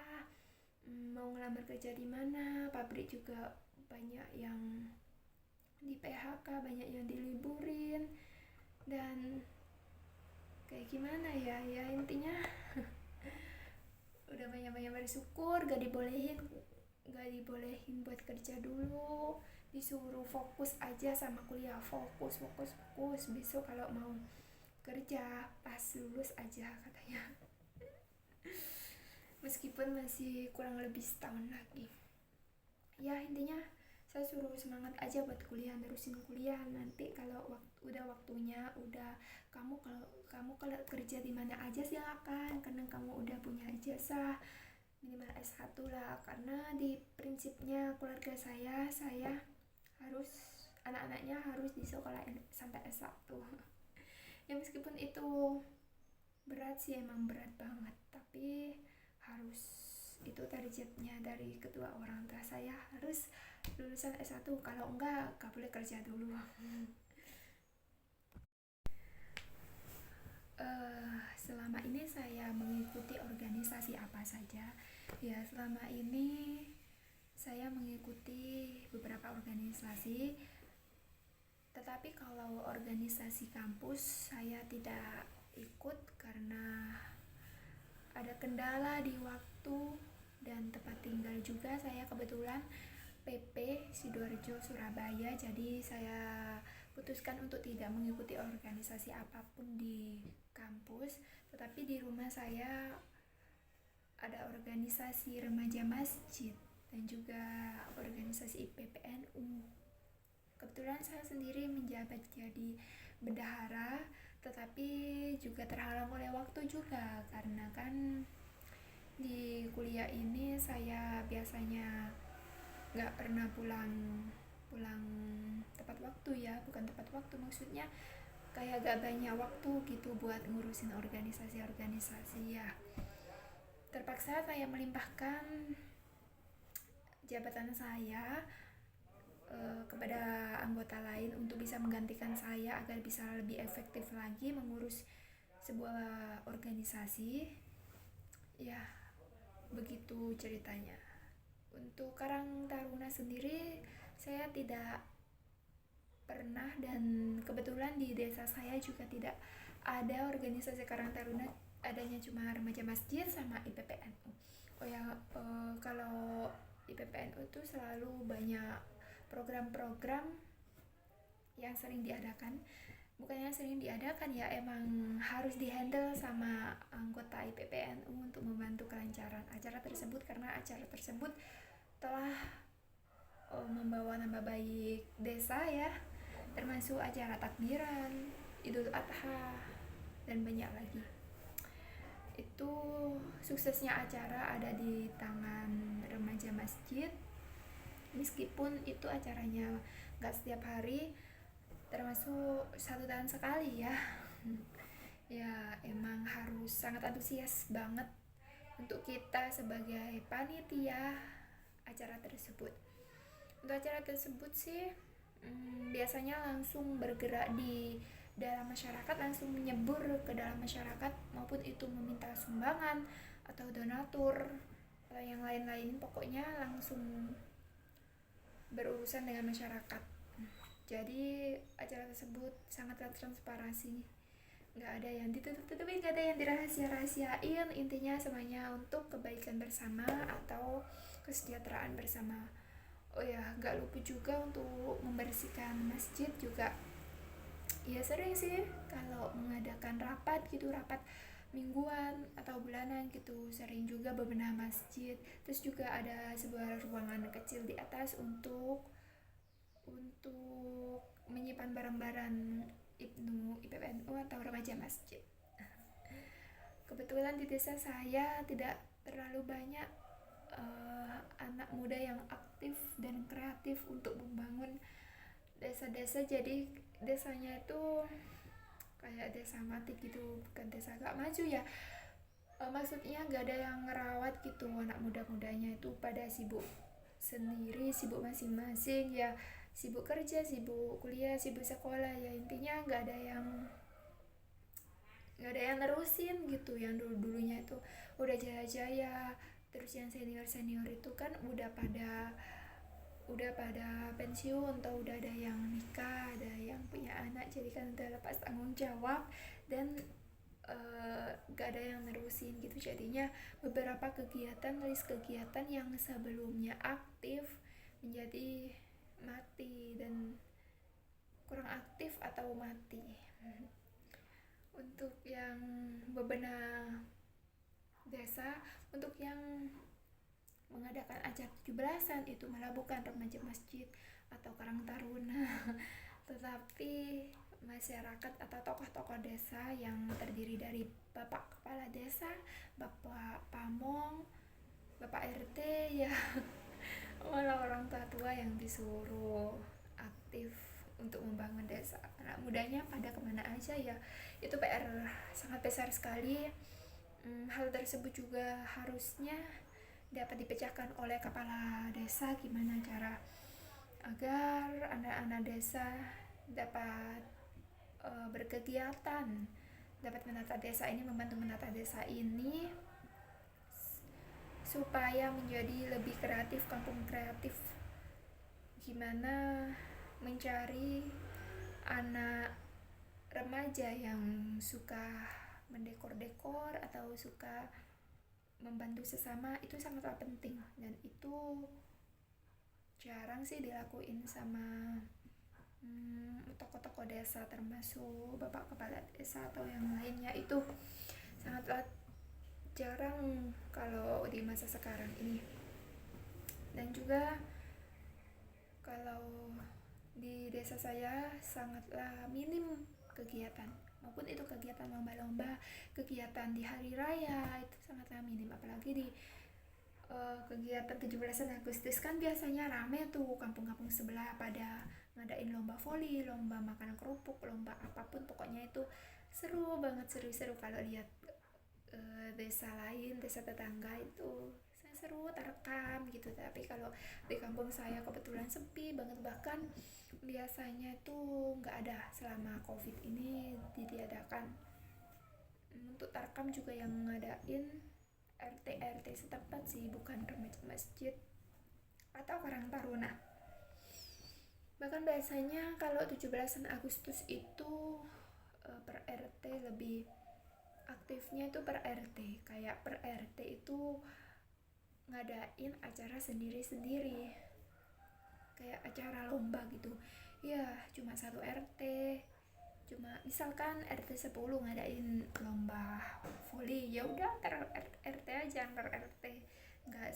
mau ngelamar kerja di mana, pabrik juga banyak yang di PHK, banyak yang diliburin, dan kayak gimana ya intinya udah banyak-banyak bersyukur, gak dibolehin buat kerja dulu, disuruh fokus aja sama kuliah, fokus fokus fokus, besok kalau mau kerja pas lulus aja katanya. Meskipun masih kurang lebih setahun lagi. Ya intinya saya suruh semangat aja buat kuliah, terusin kuliah. Nanti kalau udah waktunya, udah kalau kerja di mana aja silakan, karena kamu udah punya ijazah minimal S1 lah. Karena di prinsipnya keluarga saya harus anak-anaknya harus disekolahin sampai S1. Ya meskipun itu berat sih, emang berat banget, tapi harus, itu targetnya dari kedua orang tua saya, harus lulusan S1, kalau enggak gak boleh kerja dulu. Selama ini saya mengikuti organisasi apa saja? Ya selama ini saya mengikuti beberapa organisasi, tetapi kalau organisasi kampus saya tidak ikut karena ada kendala di waktu dan tempat tinggal juga. Saya kebetulan PP Sidoarjo Surabaya, jadi saya putuskan untuk tidak mengikuti organisasi apapun di kampus, tetapi di rumah saya ada organisasi remaja masjid dan juga organisasi IPPNU. Kebetulan saya sendiri menjabat jadi bendahara, tetapi juga terhalang oleh waktu juga, karena kan di kuliah ini saya biasanya nggak pernah pulang pulang tepat waktu ya, bukan tepat waktu, maksudnya kayak gak banyak waktu gitu buat ngurusin organisasi-organisasi ya. Terpaksa saya melimpahkan jabatan saya kepada anggota lain untuk bisa menggantikan saya agar bisa lebih efektif lagi mengurus sebuah organisasi. Ya, begitu ceritanya. Untuk Karang Taruna sendiri saya tidak pernah, dan kebetulan di desa saya juga tidak ada organisasi Karang Taruna, adanya cuma remaja masjid sama IPPNU. Oh ya, kalau IPPNU tuh selalu banyak program-program yang sering diadakan, bukannya sering diadakan ya, emang harus dihandle sama anggota IPPNU untuk membantu kelancaran acara tersebut, karena acara tersebut telah membawa nama baik desa ya, termasuk acara takbiran, Idul Adha, dan banyak lagi. Itu suksesnya acara ada di tangan remaja masjid, meskipun itu acaranya gak setiap hari, termasuk 1 tahun sekali ya. Ya emang harus sangat antusias banget untuk kita sebagai panitia acara tersebut. Untuk acara tersebut sih biasanya langsung bergerak di dalam masyarakat, langsung menyebur ke dalam masyarakat, maupun itu meminta sumbangan atau donatur atau yang lain-lain, pokoknya langsung berurusan dengan masyarakat. Jadi acara tersebut sangatlah transparansi, nggak ada yang ditutup-tutupin, nggak ada yang dirahasia-rahasiain, intinya semuanya untuk kebaikan bersama atau kesejahteraan bersama. Oh ya, nggak lupa juga untuk membersihkan masjid juga. Ya sering sih kalau mengadakan rapat gitu, rapat mingguan atau bulanan gitu, sering juga bebenah masjid. Terus juga ada sebuah ruangan kecil di atas untuk menyimpan barang-barang IPPNU atau remaja masjid. Kebetulan di desa saya tidak terlalu banyak anak muda yang aktif dan kreatif untuk membangun desa-desa, jadi desanya itu kayak desa mati gitu, bukan desa gak maju ya. Maksudnya gak ada yang ngerawat gitu, anak muda-mudanya itu pada sibuk sendiri, sibuk masing-masing ya, sibuk kerja, sibuk kuliah, sibuk sekolah ya, intinya gak ada yang nerusin gitu. Yang dulunya itu udah jaya-jaya, terus yang senior itu kan udah pada pensiun atau udah ada yang nikah, ada yang punya anak, jadi kan udah lepas tanggung jawab, dan gak ada yang nerusin gitu, jadinya beberapa list kegiatan yang sebelumnya aktif menjadi mati dan kurang aktif atau mati. Untuk yang bebenah desa, untuk yang mengadakan acara 17-an itu malah bukan remaja masjid atau Karang Taruna tetapi masyarakat atau tokoh-tokoh desa yang terdiri dari bapak kepala desa, bapak pamong, bapak RT, ya malah orang tua yang disuruh aktif untuk membangun desa. Anak mudanya pada kemana aja ya, itu PR sangat besar sekali. Hal tersebut juga harusnya dapat dipecahkan oleh kepala desa, gimana cara agar anak-anak desa dapat berkegiatan, dapat menata desa ini, membantu menata desa ini supaya menjadi lebih kreatif, kampung kreatif. Gimana mencari anak remaja yang suka mendekor-dekor atau suka membantu sesama, itu sangatlah penting dan itu jarang sih dilakuin sama tokoh-tokoh desa, termasuk bapak kepala desa atau yang lainnya. Itu sangatlah jarang kalau di masa sekarang ini. Dan juga kalau di desa saya sangatlah minim kegiatan, maupun itu kegiatan lomba-lomba, kegiatan di hari raya itu sangatlah minim. Apalagi di kegiatan 17 Agustus kan biasanya rame tuh, kampung-kampung sebelah pada ngadain lomba voli, lomba makan kerupuk, lomba apapun, pokoknya itu seru banget, seru-seru. Kalau lihat desa lain, desa tetangga itu seru, terekam gitu. Tapi kalau di kampung saya kebetulan sepi banget, bahkan biasanya itu nggak ada selama covid ini ditiadakan. Untuk terekam juga yang ngadain RT setempat sih, bukan remaja masjid atau Karang Taruna. Bahkan biasanya kalau 17 Agustus itu per RT lebih aktifnya itu per RT, kayak per RT itu ngadain acara sendiri-sendiri, kayak acara lomba gitu ya. Cuma satu RT, cuma misalkan RT 10 ngadain lomba voli, ya udah RT aja, antar RT, nggak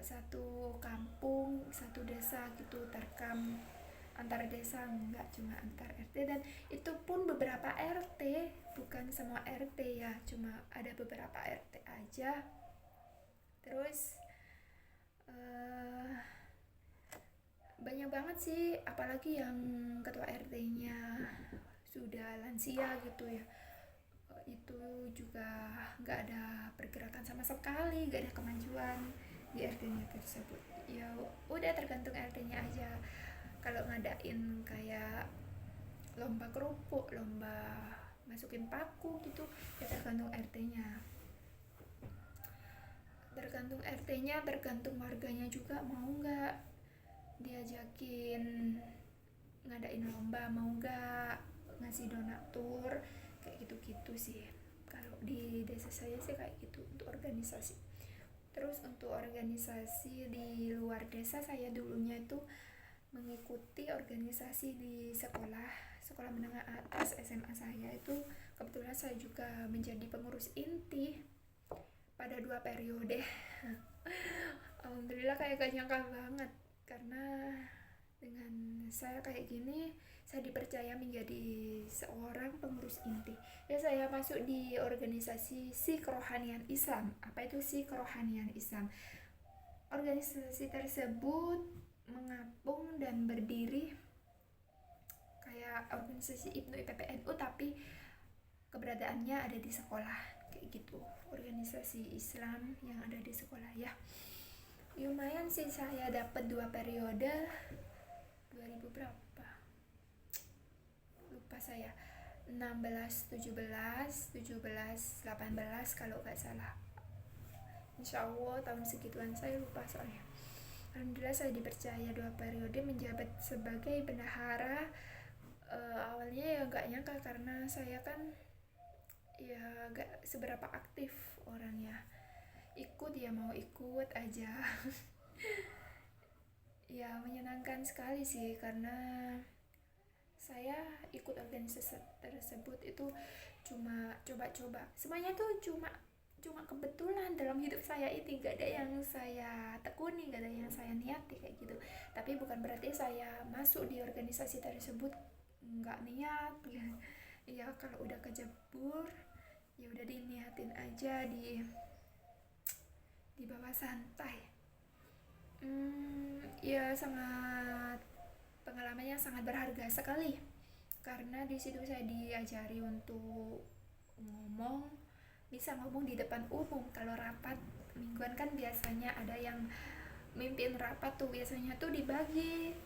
satu kampung, satu desa gitu terekam antar desa, nggak, cuma antar RT. Dan itu pun beberapa RT, bukan semua RT ya, cuma ada beberapa RT aja. Terus banyak banget sih, apalagi yang ketua RT-nya sudah lansia gitu ya, itu juga nggak ada pergerakan sama sekali, nggak ada kemajuan di RT-nya tersebut. Ya udah tergantung RT-nya aja. Kalau ngadain kayak lomba kerupuk, lomba masukin paku gitu, ya tergantung RT-nya. Tergantung warganya juga mau nggak diajakin ngadain lomba, mau nggak ngasih donatur, kayak gitu-gitu sih. Kalau di desa saya sih kayak gitu untuk organisasi. Terus untuk organisasi di luar desa, saya dulunya itu mengikuti organisasi di sekolah menengah atas SMA saya. Itu kebetulan saya juga menjadi pengurus inti pada 2 periode. Alhamdulillah, kayak gak nyangka banget, karena dengan saya kayak gini saya dipercaya menjadi seorang pengurus inti. Ya, saya masuk di organisasi Si Kerohanian Islam. Apa itu Si Kerohanian Islam? Organisasi tersebut mengapung dan berdiri kayak organisasi IPNU IPPNU, tapi keberadaannya ada di sekolah, kayak gitu. Organisasi Islam yang ada di sekolah ya. Lumayan sih, saya dapat 2 periode, 2000 berapa lupa saya, 16, 17, 18 kalau gak salah. Insya Allah tahun segituan, saya lupa soalnya. Alhamdulillah saya dipercaya 2 periode menjabat sebagai bendahara. Awalnya ya gak nyangka, karena saya kan ya gak seberapa aktif orangnya, ikut ya mau ikut aja. Ya menyenangkan sekali sih karena saya ikut organisasi tersebut itu cuma coba-coba, semuanya tuh cuma cuma kebetulan dalam hidup saya ini, gak ada yang saya tekuni, gak ada yang saya niati kayak gitu. Tapi bukan berarti saya masuk di organisasi tersebut nggak niat ya. Ya kalau udah kejebur ya udah diniatin aja, di bawah santai. Ya sangat, pengalamannya sangat berharga sekali karena di situ saya diajari untuk ngomong, bisa ngomong di depan umum. Kalau rapat mingguan kan biasanya ada yang mimpin rapat tuh, biasanya tuh dibagi,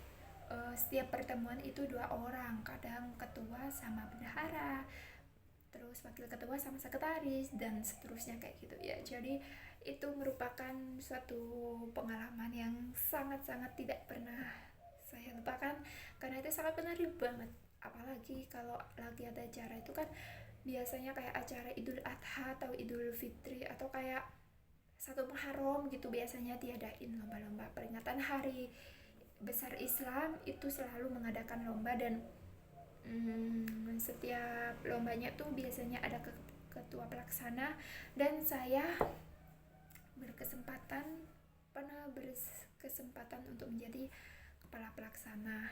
setiap pertemuan itu 2 orang, kadang ketua sama bendahara, terus wakil ketua sama sekretaris, dan seterusnya kayak gitu ya. Jadi itu merupakan suatu pengalaman yang sangat-sangat tidak pernah saya lupakan karena itu sangat menarik banget. Apalagi kalau lagi ada acara itu kan biasanya kayak acara Idul Adha atau Idul Fitri atau kayak 1 Muharram gitu, biasanya diadain lomba-lomba peringatan hari besar Islam, itu selalu mengadakan lomba. Dan setiap lombanya tuh biasanya ada ketua pelaksana, dan saya berkesempatan pernah berkesempatan untuk menjadi kepala pelaksana.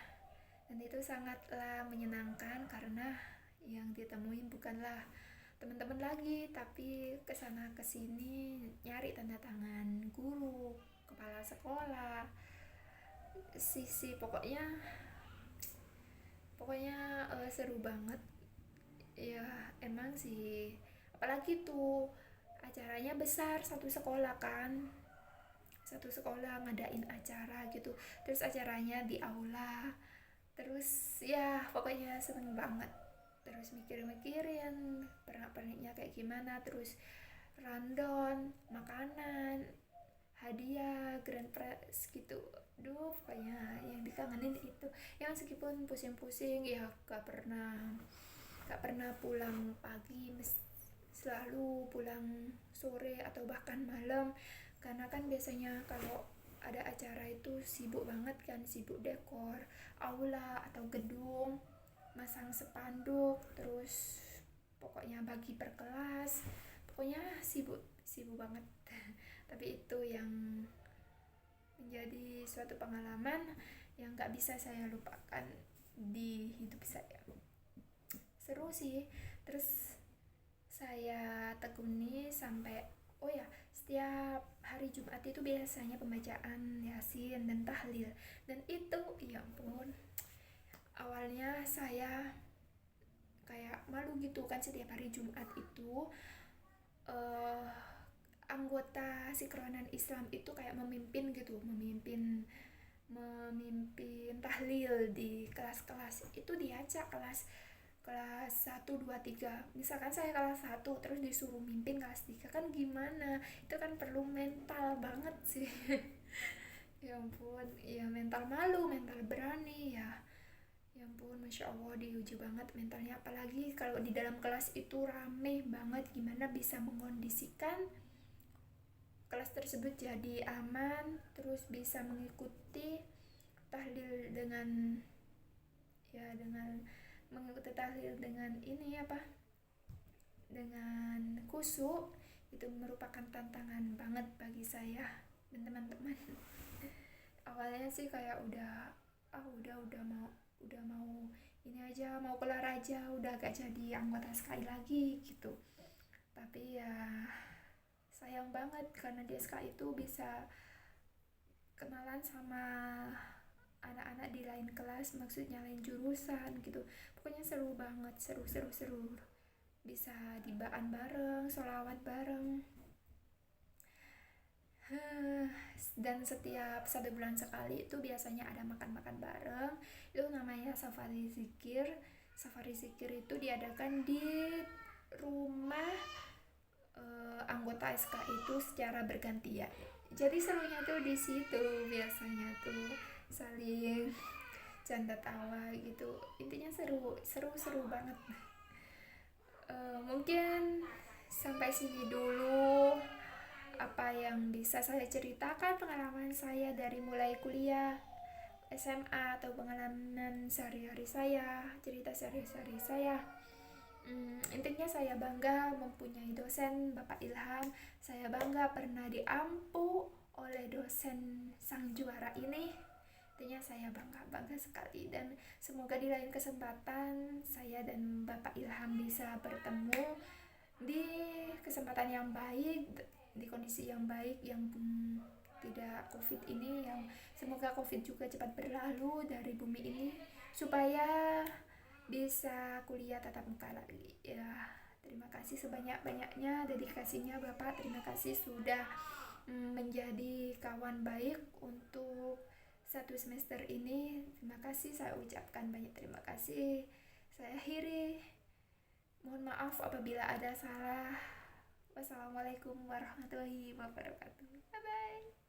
Dan itu sangatlah menyenangkan karena yang ditemuin bukanlah teman-teman lagi, tapi kesana kesini nyari tanda tangan guru, kepala sekolah, sisi pokoknya seru banget ya. Emang sih, apalagi tuh acaranya besar, satu sekolah kan, satu sekolah ngadain acara gitu, terus acaranya di aula, terus ya pokoknya seneng banget. Terus mikir-mikirin pernak-perniknya kayak gimana, terus rundown makanan, hadiah, grand prize gitu. Duh pokoknya yang dikangenin itu, yang meskipun pusing-pusing ya gak pernah pulang pagi, selalu pulang sore atau bahkan malam, karena kan biasanya kalau ada acara itu sibuk banget kan, sibuk dekor aula atau gedung, masang spanduk, terus pokoknya bagi per kelas, pokoknya sibuk sibuk banget. Tapi itu yang menjadi suatu pengalaman yang gak bisa saya lupakan di hidup saya. Seru sih. Terus saya tekuni sampai, oh ya, setiap hari Jumat itu biasanya pembacaan Yasin dan tahlil, dan itu ya ampun, awalnya saya kayak malu gitu kan. Setiap hari Jumat itu uh, anggota Sikronan Islam itu kayak memimpin gitu, memimpin tahlil di kelas-kelas. Itu diajak kelas kelas 1, 2, 3, misalkan saya kelas 1 terus disuruh mimpin kelas 3, kan gimana, itu kan perlu mental banget sih. Ya ampun, ya mental malu, mental berani ya. Ya ampun, Masya Allah diuji banget mentalnya. Apalagi kalau di dalam kelas itu rame banget, gimana bisa mengondisikan kelas tersebut jadi aman, terus bisa mengikuti tahlil dengan, ya dengan mengikuti tahlil dengan ini apa, dengan khusyuk. Itu merupakan tantangan banget bagi saya dan teman-teman. Awalnya sih kayak udah mau ini aja, mau kelar aja, udah gak jadi anggota SKI lagi gitu. Tapi ya sayang banget karena di SKI itu bisa kenalan sama anak-anak di lain kelas, maksudnya lain jurusan gitu. Pokoknya seru banget, seru, bisa dibaan bareng, sholawat bareng. Dan setiap 1 bulan sekali itu biasanya ada makan-makan bareng, itu namanya safari zikir. Safari zikir itu diadakan di rumah anggota SK itu secara bergantian. Jadi serunya tuh di situ, biasanya tuh saling canda tawa gitu. Intinya seru banget. Mungkin Sampai sini dulu apa yang bisa saya ceritakan, pengalaman saya dari mulai kuliah, SMA, atau pengalaman sehari-hari saya, cerita sehari-hari saya. Intinya saya bangga mempunyai dosen Bapak Ilham. Saya bangga pernah diampu oleh dosen sang juara ini. Intinya saya bangga sekali, dan semoga di lain kesempatan saya dan Bapak Ilham bisa bertemu di kesempatan yang baik, di kondisi yang baik, yang tidak covid ini, yang semoga covid juga cepat berlalu dari bumi ini supaya bisa kuliah tatap muka lagi ya. Terima kasih sebanyak-banyaknya dedikasinya Bapak. Terima kasih sudah menjadi kawan baik untuk satu semester ini. Terima kasih, saya ucapkan banyak terima kasih. Saya akhiri, mohon maaf apabila ada salah. Wassalamualaikum warahmatullahi wabarakatuh. Bye bye.